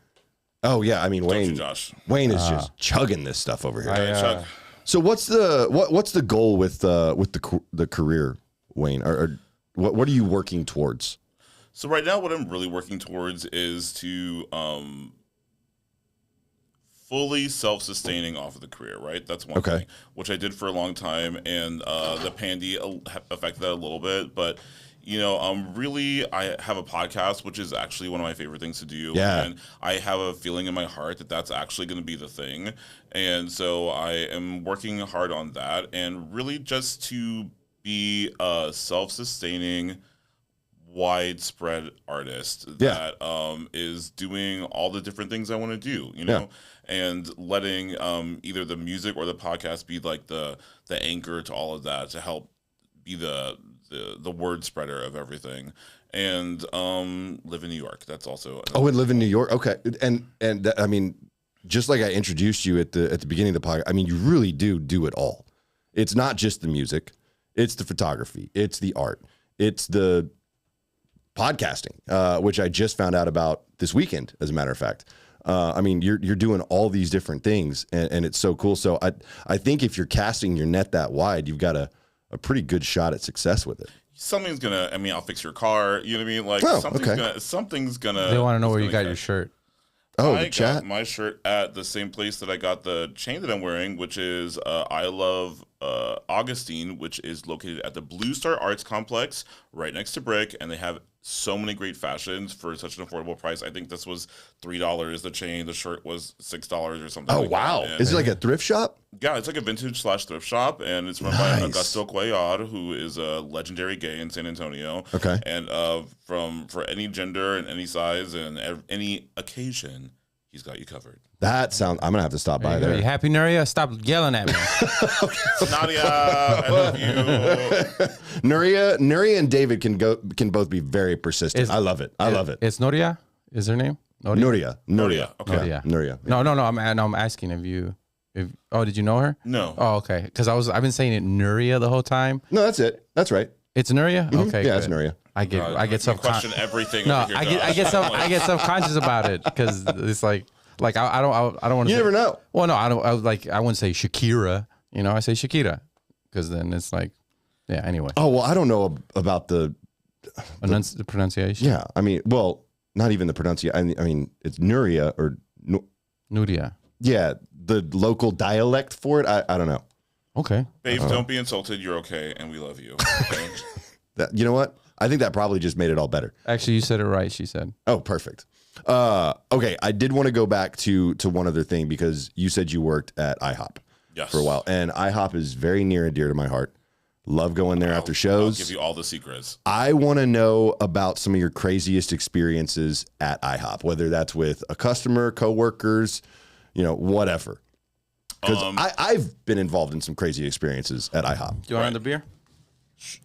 Oh yeah. I mean, Wayne. Josh. Wayne is just chugging this stuff over here. Chug. So what's the goal with the career, Wayne? Or what are you working towards? So right now, what I'm really working towards is to fully self-sustaining off of the career, right? That's one thing, which I did for a long time, and the pandy affected that a little bit. But, I have a podcast, which is actually one of my favorite things to do. Yeah. And I have a feeling in my heart that that's actually going to be the thing. And so I am working hard on that, and really just to be a self-sustaining, widespread artist that is doing all the different things I want to do, and letting either the music or the podcast be like the anchor to all of that, to help be the word spreader of everything, and live in New York. That's also and live in New York. Okay, and I mean, just like I introduced you at the beginning of the podcast, I mean, you really do it all. It's not just the music, it's the photography, it's the art, it's the podcasting, which I just found out about this weekend, as a matter of fact. I mean, you're doing all these different things, and it's so cool. So I think if you're casting your net that wide, you've got a pretty good shot at success with it. Something's gonna. I mean, I'll fix your car. You know what I mean? Like something's gonna. They want to know where you got your shirt. Oh, I the chat. got my shirt at the same place that I got the chain that I'm wearing, which is I Love Augustine, which is located at the Blue Star Arts Complex right next to Brick, and they have so many great fashions for such an affordable price. I think this was $3. The chain, the shirt was $6 or something. Oh, like wow. That. Is it like a thrift shop? Yeah, it's like a vintage / thrift shop, and it's run by Augusto Cuellar, who is a legendary gay in San Antonio. Okay. And for any gender and any size and any occasion, he's got you covered. That sounds. I'm gonna have to stop by there. You happy, Nuria? Stop yelling at me. Nadia, I love you. Nuria and David can both be very persistent. I love it. I love it. It's Nuria. Is her name? Nuria. Okay. Yeah, Nuria. No. I'm asking if did you know her? No. Oh, okay. Because I've been saying it Nuria the whole time. No, that's it. That's right. It's Nuria. Mm-hmm. Okay. Yeah, good. it's Nuria. I get question everything. No, over here, I get self-conscious about it because it's like I don't want to. You never know. Well, no, I don't. I wouldn't say Shakira. I say Shakira because then it's like, yeah. Anyway. Oh well, I don't know about the pronunciation. Yeah, I mean, well, not even the pronunciation. I mean, it's Nuria or Nuria. Yeah, the local dialect for it. I don't know. Okay. Babes, don't be insulted. You're okay, and we love you. Okay? You know what? I think that probably just made it all better. Actually, you said it right. She said. Oh, perfect. Okay, I did want to go back to one other thing because you said you worked at IHOP for a while, and IHOP is very near and dear to my heart. Love going there after shows. I'll give you all the secrets. I want to know about some of your craziest experiences at IHOP, whether that's with a customer, coworkers, whatever. Because I've been involved in some crazy experiences at IHOP. Do you want another beer?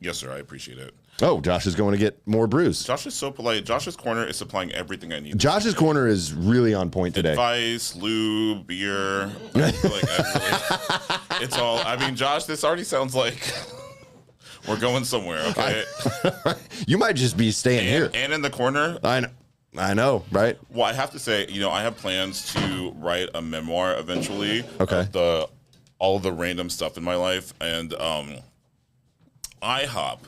Yes, sir. I appreciate it. Oh, Josh is going to get more brews. Josh is so polite. Josh's Corner is supplying everything I need. Josh's Corner is really on point today. Advice, lube, beer. It's all. I mean, Josh, this already sounds like we're going somewhere. Okay. You might just be staying here. And in the corner. I know, right? Well, I have to say, I have plans to write a memoir eventually. Okay. Of all of the random stuff in my life, and IHOP.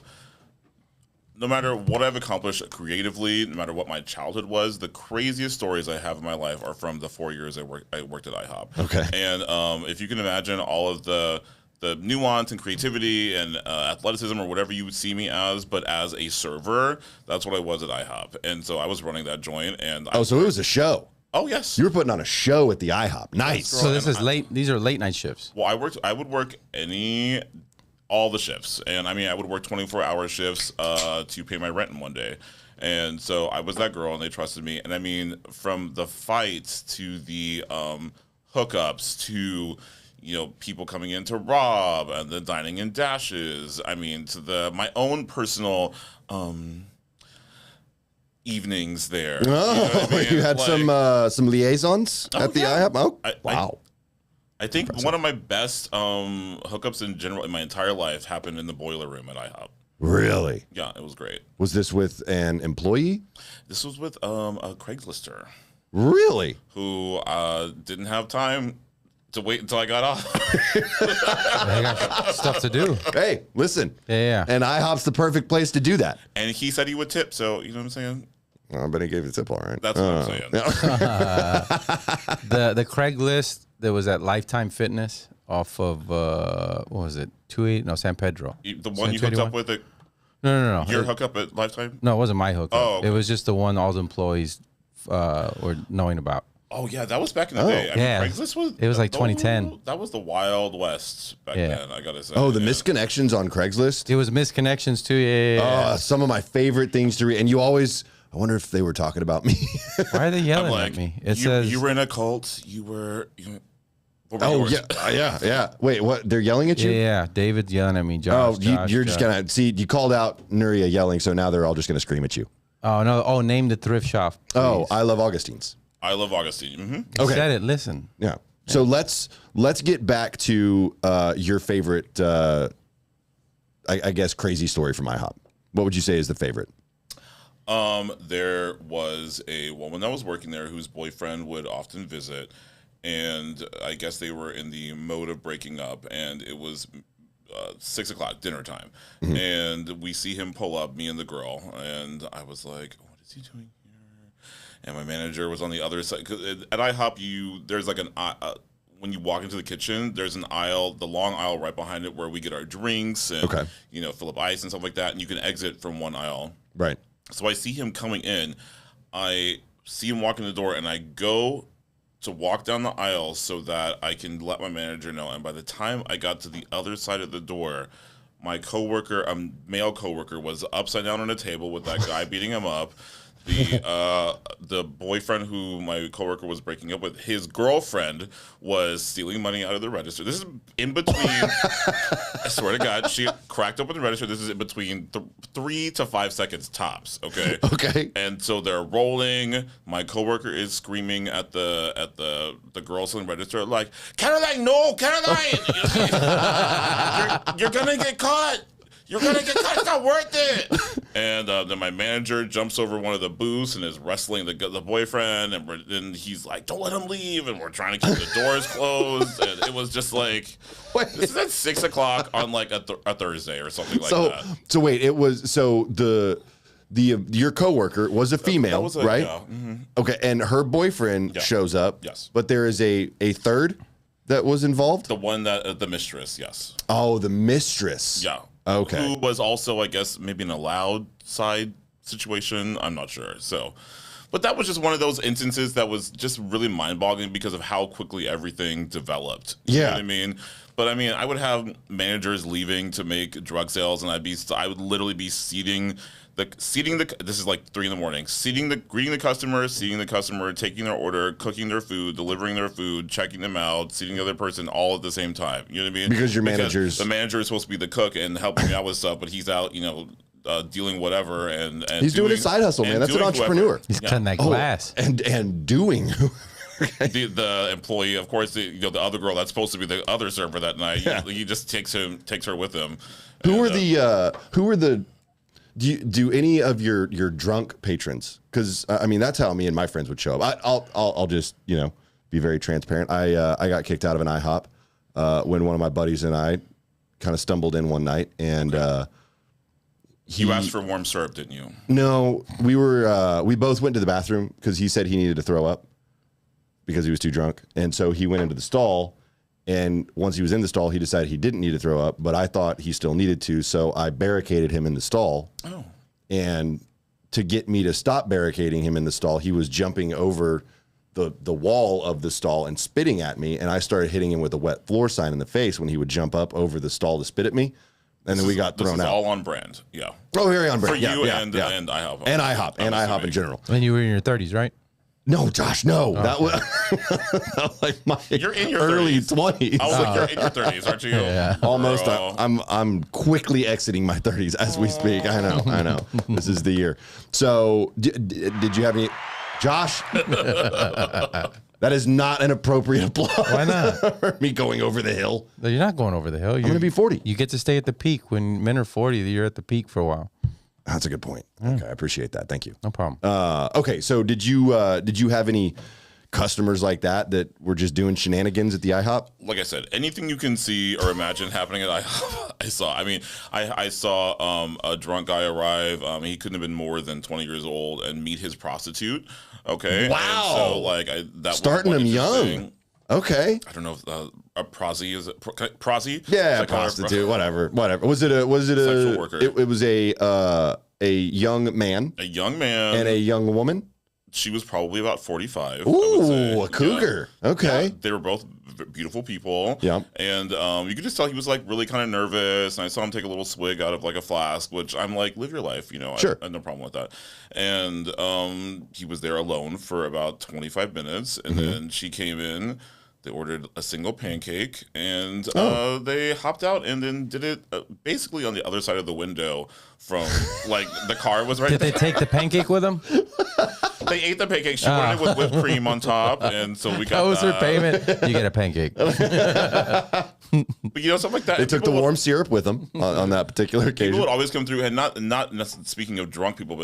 No matter what I've accomplished creatively, no matter what my childhood was, the craziest stories I have in my life are from the 4 years I worked at IHOP. Okay. And if you can imagine all of the nuance and creativity and athleticism or whatever you would see me as, but as a server, that's what I was at IHOP. And so I was running that joint. And so it was a show. Oh, yes. You were putting on a show at the IHOP. Nice. So this is late. These are late night shifts. Well, I would work all the shifts. And I mean, I would work 24-hour shifts to pay my rent in one day. And so I was that girl and they trusted me. And I mean, from the fights to the hookups to, people coming in to rob and the dining and dashes. I mean, to my own personal evenings there. Oh, you had some liaisons at the IHOP? Oh, wow. I think one of my best hookups in general in my entire life happened in the boiler room at IHOP. Really? Yeah, it was great. Was this with an employee? This was with a Craigslister. Really? Who didn't have time to wait until I got off. I got stuff to do. Hey, listen. Yeah. And IHOP's the perfect place to do that. And he said he would tip, so you know what I'm saying? I bet he gave you a tip, all right. That's what I'm saying. The Craigslist that was at Lifetime Fitness off of what was it? 28? No, San Pedro. The one you hooked up with it. No. Your hookup at Lifetime? No, it wasn't my hookup. Oh, okay. It was just the one all the employees were knowing about. Oh yeah, that was back in the day. I mean, Craigslist was. It was like 2010. That was the Wild West back then. I gotta say. Oh, the misconnections on Craigslist. It was misconnections too. Yeah. Some of my favorite things to read, and you always. I wonder if they were talking about me. Why are they yelling at me? It says you were in a cult. You were. What were oh yours? yeah. Wait, what? They're yelling at you? Yeah. David's yelling at me. Josh. You're just gonna see. You called out Nuria yelling, so now they're all just gonna scream at you. Oh no. Oh, name the thrift shop. Please. Oh, I love Augustine's. I love Augustine. Mm-hmm. You said it. Listen. Yeah. So let's get back to your favorite, I guess, crazy story from IHOP. What would you say is the favorite? There was a woman that was working there whose boyfriend would often visit, and I guess they were in the mode of breaking up, and it was 6 o'clock, dinner time, and we see him pull up, me and the girl, and I was like, what is he doing here? And my manager was on the other side. 'Cause at IHOP, there's like when you walk into the kitchen, there's an aisle, the long aisle right behind it where we get our drinks and, fill up ice and stuff like that, and you can exit from one aisle. Right. So I see him coming in. I see him walk in the door, and I go to walk down the aisle so that I can let my manager know. And by the time I got to the other side of the door, my coworker, male coworker, was upside down on a table with that guy beating him up. The boyfriend who my coworker was breaking up with, his girlfriend was stealing money out of the register. This is in between. I swear to God, she cracked open the register. This is in between 3 to 5 seconds tops. Okay. Okay. And so they're rolling. My coworker is screaming at the girls in the register like, "Caroline, no, Caroline! you're gonna get caught. You're going to get caught. It's not worth it." And then my manager jumps over one of the booths and is wrestling the boyfriend. And he's like, "Don't let him leave." And we're trying to keep the doors closed. And it was just like, this is at 6 o'clock on like a Thursday or something like that. So wait, it was, your coworker was a female, right? Yeah. Mm-hmm. Okay. And her boyfriend shows up. Yes. But there is a third that was involved? The one that, the mistress, yes. Oh, the mistress. Yeah. Okay. Who was also, I guess, maybe an allowed side situation. I'm not sure. So, but that was just one of those instances that was just really mind-boggling because of how quickly everything developed. You know what I mean? But I mean, I would have managers leaving to make drug sales, and I would literally be seating the. This is like 3 a.m, greeting the customer, taking their order, cooking their food, delivering their food, checking them out, seating the other person, all at the same time. You know what I mean? Because the manager is supposed to be the cook and helping me out with stuff, but he's out, dealing whatever and he's doing his side hustle, man. That's an entrepreneur. Whoever. He's cutting that glass and doing. The employee, of course, the other girl that's supposed to be the other server that night. He just takes her with him. Who are the Do any of your drunk patrons? Because I mean, that's how me and my friends would show up. I'll just be very transparent. I got kicked out of an IHOP when one of my buddies and I kind of stumbled in one night, and you asked for warm syrup, didn't you? No, we both went to the bathroom because he said he needed to throw up because he was too drunk, and so he went into the stall. And once he was in the stall, he decided he didn't need to throw up, but I thought he still needed to, so I barricaded him in the stall. Oh. And to get me to stop barricading him in the stall, he was jumping over the wall of the stall and spitting at me, and I started hitting him with a wet floor sign in the face when he would jump up over the stall to spit at me. And then we got thrown out. This is all on brand, yeah. Oh, very on brand. For you and IHOP. And IHOP in general. When you were in your 30s, right? No, Josh, no. Okay. That was like my you're in your early 30s. 20s. I was like, you're in your 30s, aren't you? Yeah. Almost. I'm quickly exiting my 30s as we speak. I know. This is the year. So, did you have any, Josh? That is not an appropriate applause. Why not? For me going over the hill. No, you're not going over the hill. I'm going to be 40. You get to stay at the peak. When men are 40, you're at the peak for a while. That's a good point. Okay, I appreciate that. Thank you. No problem. Okay, so did you have any customers like that were just doing shenanigans at the IHOP? Like I said, anything you can see or imagine happening at IHOP, I saw. I mean, I saw a drunk guy arrive. He couldn't have been more than 20 years old and meet his prostitute. Okay. Wow. And so like that starting was them young. Okay. I don't know if a prosy is it prosy? Yeah, prostitute, whatever. Was it a sexual worker? It was a young man. A young man and a young woman. She was probably about 45. Ooh, a cougar. Yeah. Okay. Yeah, they were both beautiful people. Yeah. And you could just tell he was like really kind of nervous. And I saw him take a little swig out of like a flask, which I'm like, live your life, you know. Sure. I have no problem with that. And he was there alone for about 25 minutes. And then she came in. They ordered a single pancake, and they hopped out and then did it basically on the other side of the window from, like, the car was right Did there. they take the pancake with them? They ate the pancake. She wanted it with whipped cream on top, and so we got That was her payment. You get a pancake. But, you know, something like that. They took the warm syrup with them on that particular occasion. People would always come through, and not speaking of drunk people,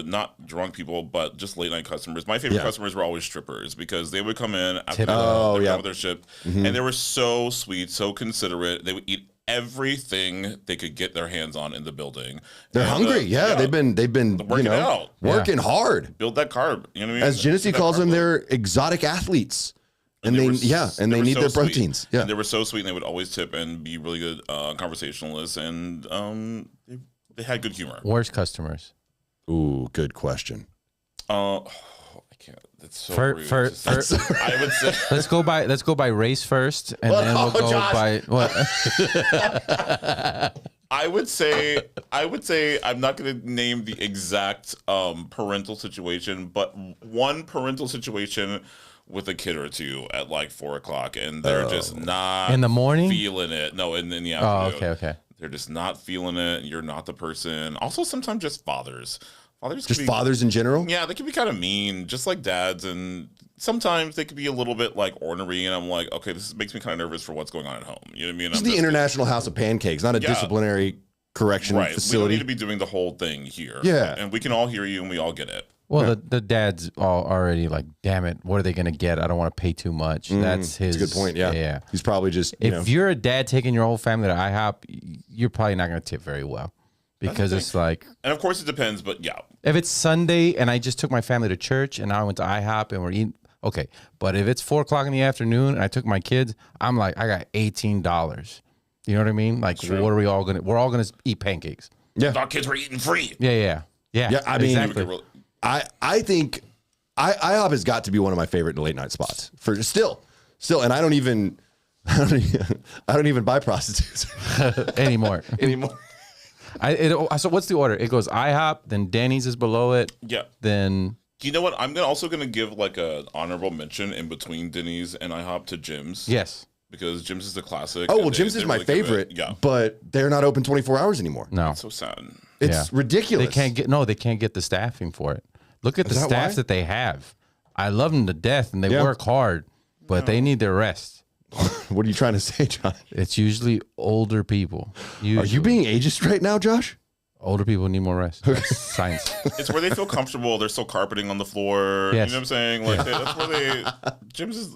but just late night customers. My favorite customers were always strippers because they would come in after with their shift, and they were so sweet, so considerate. They would eat everything they could get their hands on in the building. They're hungry. Yeah, they've been working hard. Build that carb. You know what I mean? As Genesee calls them, they're exotic athletes. And they need their proteins. Yeah, and they were so sweet, and they would always tip and be really good conversationalists, and they had good humor. Worst customers. Ooh, good question. I can't. That's so rude. I would say let's go by race first, and then we'll go by what? I would say I'm not going to name the exact parental situation, but one parental situation with a kid or two at like 4:00, and they're just not in the morning feeling it. No, in the afternoon. Oh, okay. They're just not feeling it. And you're not the person. Also, sometimes just fathers. Fathers in general? Yeah, they can be kind of mean, just like dads. And sometimes they could be a little bit like ornery. And I'm like, okay, this makes me kind of nervous for what's going on at home. You know what I mean? It's the International House of Pancakes, not a disciplinary correction facility. We don't need to be doing the whole thing here. Yeah. And we can all hear you and we all get it. Well, the dad's all already like, damn it, what are they going to get? I don't want to pay too much. That's his. That's a good point. Yeah. He's probably just, if you're a dad taking your whole family to IHOP, you're probably not going to tip very well because it's like. And of course it depends, but yeah. If it's Sunday and I just took my family to church and I went to IHOP and we're eating, okay. But if it's 4:00 in the afternoon and I took my kids, I'm like, I got $18. You know what I mean? Like, what are we all going to, we're all going to eat pancakes. Yeah. Our kids were eating free. Yeah. I mean, exactly. I think IHOP has got to be one of my favorite late night spots for still, and I don't even buy prostitutes anymore. So what's the order? It goes IHOP, then Denny's is below it. Yeah. Then you know what? I'm also gonna give like an honorable mention in between Denny's and IHOP to Jim's. Yes. Because Jim's is the classic. Oh well, Jim's is my favorite. Yeah. But they're not open 24 hours anymore. No. That's so sad. It's ridiculous. They can't get the staffing for it. Look at the staff that they have. I love them to death, and they work hard, but they need their rest. What are you trying to say, Josh? It's usually older people. Are you being ageist right now, Josh? Older people need more rest. That's science. It's where they feel comfortable. There's still carpeting on the floor. Yes. You know what I'm saying? Like that's where Jim's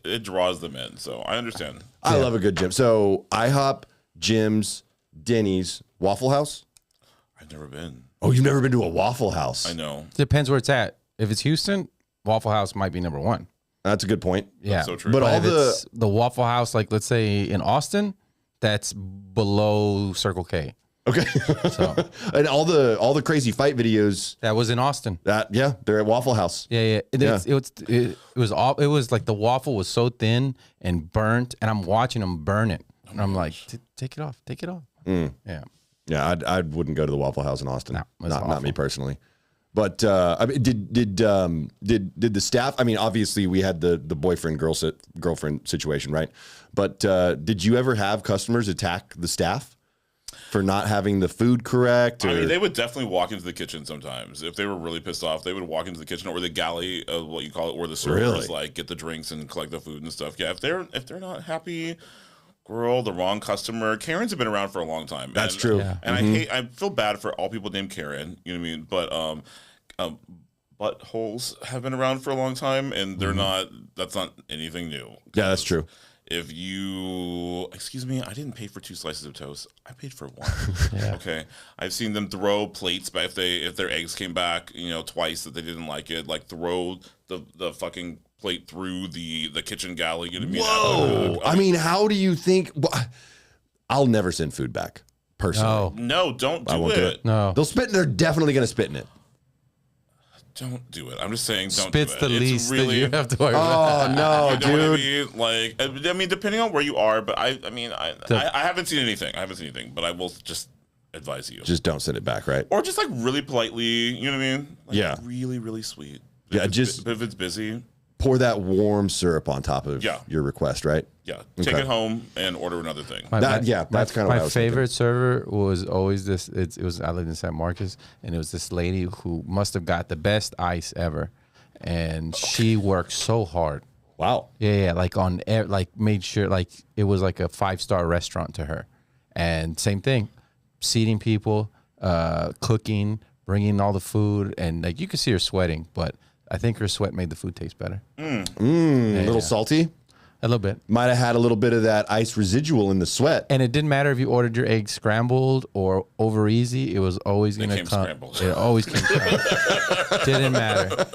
it draws them in. So I understand. I love a good gym. So IHOP, Jim's, Denny's, Waffle House. I've never been. Oh, you've never been to a Waffle House? I know. Depends where it's at. If it's Houston, Waffle House might be number one. That's a good point. Yeah, that's so true. But all the Waffle House, like let's say in Austin, that's below Circle K. Okay. So and all the crazy fight videos that was in Austin. They're at Waffle House. Yeah. It was like the waffle was so thin and burnt, and I'm watching them burn it, and I'm like, take it off. Yeah. Yeah, I wouldn't go to the Waffle House in Austin. No, not me personally. But I mean, did the staff? I mean, obviously we had the boyfriend girlfriend situation, right? But did you ever have customers attack the staff for not having the food correct? I mean, they would definitely walk into the kitchen sometimes if they were really pissed off. They would walk into the kitchen or the galley of what you call it, where the servers like get the drinks and collect the food and stuff. Yeah, if they're not happy. Girl, the wrong customer. Karens have been around for a long time. That's true. Yeah. And I feel bad for all people named Karen. You know what I mean? buttholes have been around for a long time, and they're not. That's not anything new. Yeah, that's true. If you, excuse me, I didn't pay for 2 slices of toast. I paid for 1. Yeah. Okay, I've seen them throw plates, but if their eggs came back, twice that they didn't like it, like throw the fucking plate through the kitchen galley. You know what I mean? Whoa! I mean, how do you think? I'll never send food back personally. No, don't do won't it. do it. No. They'll spit. They're definitely gonna spit in it. Don't do it. I'm just saying, don't Spit's do it. the least really, that you have to worry about. Oh no, you know what I dude! mean? Like, I mean, depending on where you are, but I haven't seen anything. But I will just advise you. Just don't send it back, right? Or just like really politely, you know what I mean? Like, Yeah. Really, really sweet. Yeah, If it's busy, pour that warm syrup on top of your request, right? yeah, take it home and order another thing. That's kind of what I my was favorite server was always this. It was I lived in San Marcos, and it was this lady who must have got the best ice ever, and she worked so hard. Wow. Yeah, like made sure like it was like a 5-star restaurant to her, and same thing, seating people, cooking, bringing all the food, and like you could see her sweating, but I think her sweat made the food taste better. A little salty. A little bit. Might have had a little bit of that ice residual in the sweat. And it didn't matter if you ordered your eggs scrambled or over easy. It was always going to come. Scrambled. It always came scrambled. Didn't matter.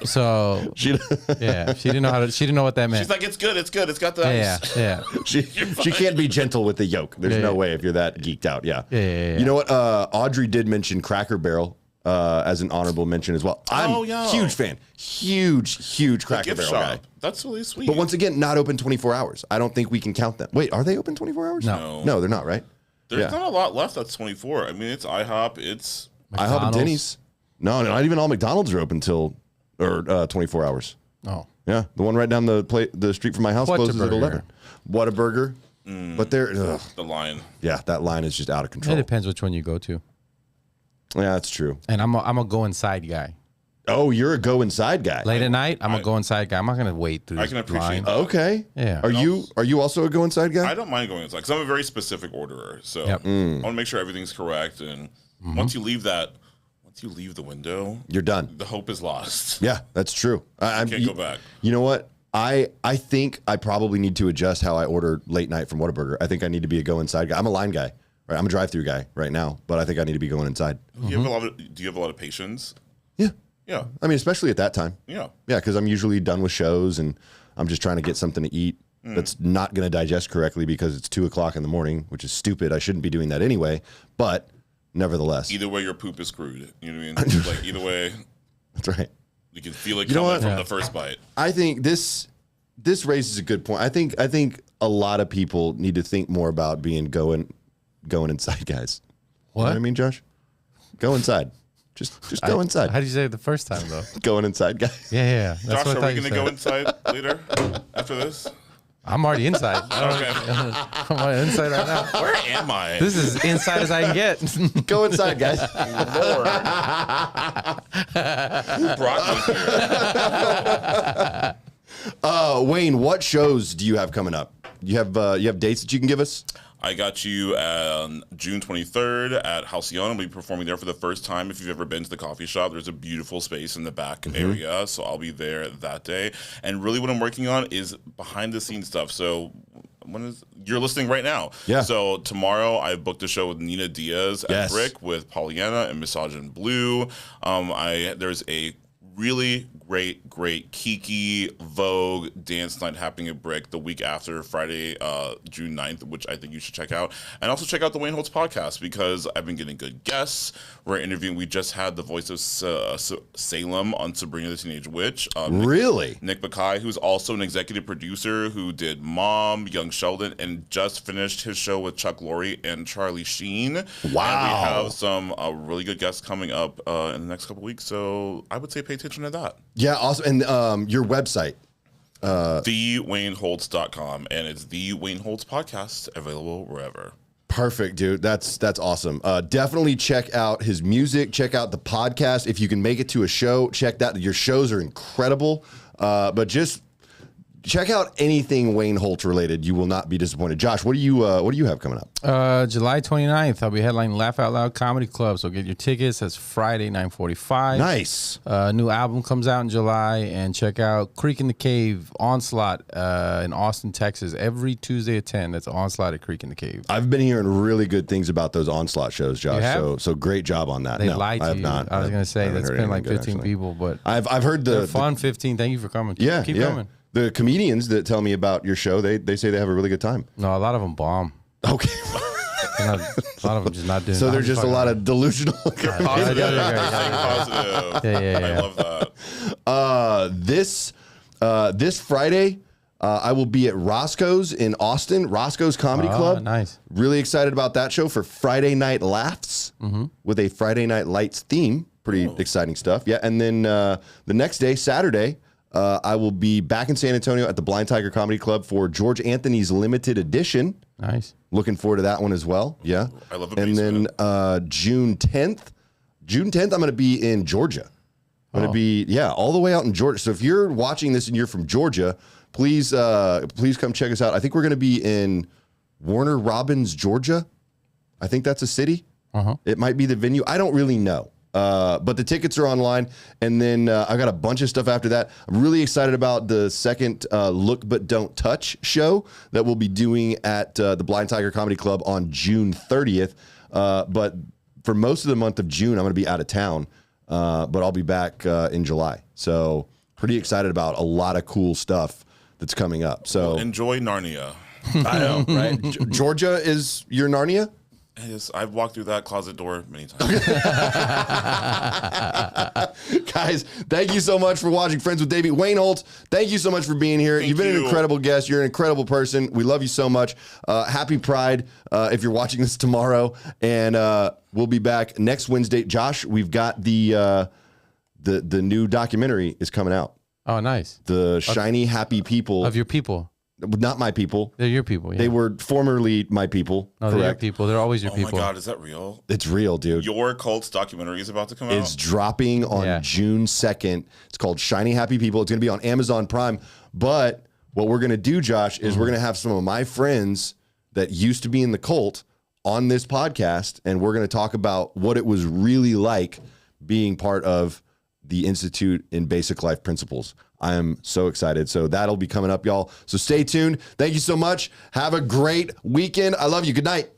So she didn't know how to. She didn't know what that meant. She's like, it's good. It's got the ice. Yeah. She can't be gentle with the yolk. There's no way if you're that geeked out. Yeah. You know what? Audrey did mention Cracker Barrel as an honorable mention as well. I'm a huge fan. Huge Cracker Barrel guy. That's really sweet. But once again, not open 24 hours. I don't think we can count them. Wait, are they open 24 hours? No, they're not, right? There's not a lot left that's 24. I mean, it's IHOP. It's IHOP and Denny's. No, not even all McDonald's are open till 24 hours. Oh. Yeah, the one right down the street from my house closes at 11. Whataburger. But they're the line. Yeah, that line is just out of control. It depends which one you go to. Yeah, that's true. And I'm a go inside guy. Oh, you're a go inside guy. Late at night, I'm a go inside guy. I'm not gonna wait through. I can appreciate line. that. Okay. Yeah. Are you also a go inside guy? I don't mind going inside because I'm a very specific orderer. So Yep. I want to make sure everything's correct. And once you leave the window, You're done. the hope is lost. Yeah, that's true. I Can't go back. You know what? I think I probably need to adjust how I order late night from Whataburger. I think I need to be a go inside guy. I'm a line guy. Right? I'm a drive-through guy right now, but I think I need to be going inside. Do you have a lot of patience? Yeah. Yeah. I mean, especially at that time. Yeah. Yeah, because I'm usually done with shows and I'm just trying to get something to eat that's not going to digest correctly because it's 2:00 in the morning, which is stupid. I shouldn't be doing that anyway, but nevertheless. Either way, your poop is screwed. You know what I mean? Like either way, That's right. you can feel it You know coming what? from the first bite. I think this raises a good point. I think a lot of people need to think more about being going inside guys. What? You know what I mean, Josh? Go inside. Just go inside. How did you say it the first time though? Going inside guys. Yeah. That's Josh, what I are thought we you going to said. go inside later after this? I'm already inside. Okay. I'm already inside right now. Where am I? This is as inside as I can get. Go inside, guys. Lord. Who brought me here? Wayne, what shows do you have coming up? You have dates that you can give us? I got you on June 23rd at Halcyon. I'll be performing there for the first time. If you've ever been to the coffee shop, there's a beautiful space in the back area, so I'll be there that day. And really what I'm working on is behind-the-scenes stuff. So you're listening right now. Yeah. So tomorrow I booked a show with Nina Diaz at Brick with Pollyanna and Misogyn Blue. There's a really great Kiki Vogue dance night happening at Brick the week after Friday, June 9th, which I think you should check out. And also check out the Wayne Holtz podcast because I've been getting good guests. We just had the voice of Salem on Sabrina the Teenage Witch. Really? Nick Bakay, who's also an executive producer who did Mom, Young Sheldon, and just finished his show with Chuck Lorre and Charlie Sheen. Wow. And we have some really good guests coming up in the next couple weeks, so I would say pay attention to that. Yeah, awesome. And your website. TheWayneHoltz.com, and it's the Wayne Holtz podcast, available wherever. Perfect, dude. That's awesome. Definitely check out his music. Check out the podcast. If you can make it to a show, check that. Your shows are incredible. But just check out anything Wayne Holtz related. You will not be disappointed. Josh, what do you have coming up? July 29th, I'll be headlining Laugh Out Loud Comedy Club. So get your tickets. That's Friday, 9:45. Nice. New album comes out in July, and check out Creek in the Cave Onslaught in Austin, Texas, every Tuesday at 10. That's Onslaught at Creek in the Cave. I've been hearing really good things about those Onslaught shows, Josh. So great job on that. They lied to you. Not. I was going to say that's been like 15 good, people, but I've heard they're fun. 15. Thank you for coming. Keep coming. The comedians that tell me about your show, they say they have a really good time. No, a lot of them bomb. Okay. A lot of them just not doing. So there's just a lot of delusional. Positive. I love that. This Friday, I will be at Roscoe's in Austin. Roscoe's Comedy Club. Nice. Really excited about that show for Friday Night Laughs with a Friday Night Lights theme. Pretty exciting stuff. Yeah, and then the next day, Saturday, I will be back in San Antonio at the Blind Tiger Comedy Club for George Anthony's limited edition. Nice. Looking forward to that one as well. Yeah. I love the And then June 10th, I'm going to be in Georgia. I'm going to be, all the way out in Georgia. So if you're watching this and you're from Georgia, please come check us out. I think we're going to be in Warner Robins, Georgia. I think that's a city. It might be the venue. I don't really know. But the tickets are online, and then I got a bunch of stuff after that. I'm really excited about the second Look But Don't Touch show that we'll be doing at the Blind Tiger Comedy Club on June 30th. But for most of the month of June, I'm going to be out of town, but I'll be back in July. So pretty excited about a lot of cool stuff that's coming up. So enjoy Narnia. I know, right? Georgia is your Narnia? Yes, I've walked through that closet door many times. Guys, thank you so much for watching Friends with Davey. Wayne Holtz, thank you so much for being here. You've been an incredible guest. You're an incredible person. We love you so much. Happy Pride if you're watching this tomorrow. And we'll be back next Wednesday. Josh, we've got the new documentary is coming out. Oh, nice. The Shiny Happy People. Of your people. Not my people. They're your people. Yeah. They were formerly my people. No, correct? They're your people. They're always your people. Oh my God, is that real? It's real, dude. Your cult's documentary is about to come out? It's dropping on June 2nd. It's called Shiny Happy People. It's going to be on Amazon Prime. But what we're going to do, Josh, is we're going to have some of my friends that used to be in the cult on this podcast, and we're going to talk about what it was really like being part of the Institute in Basic Life Principles. I am so excited. So that'll be coming up, y'all. So stay tuned. Thank you so much. Have a great weekend. I love you. Good night.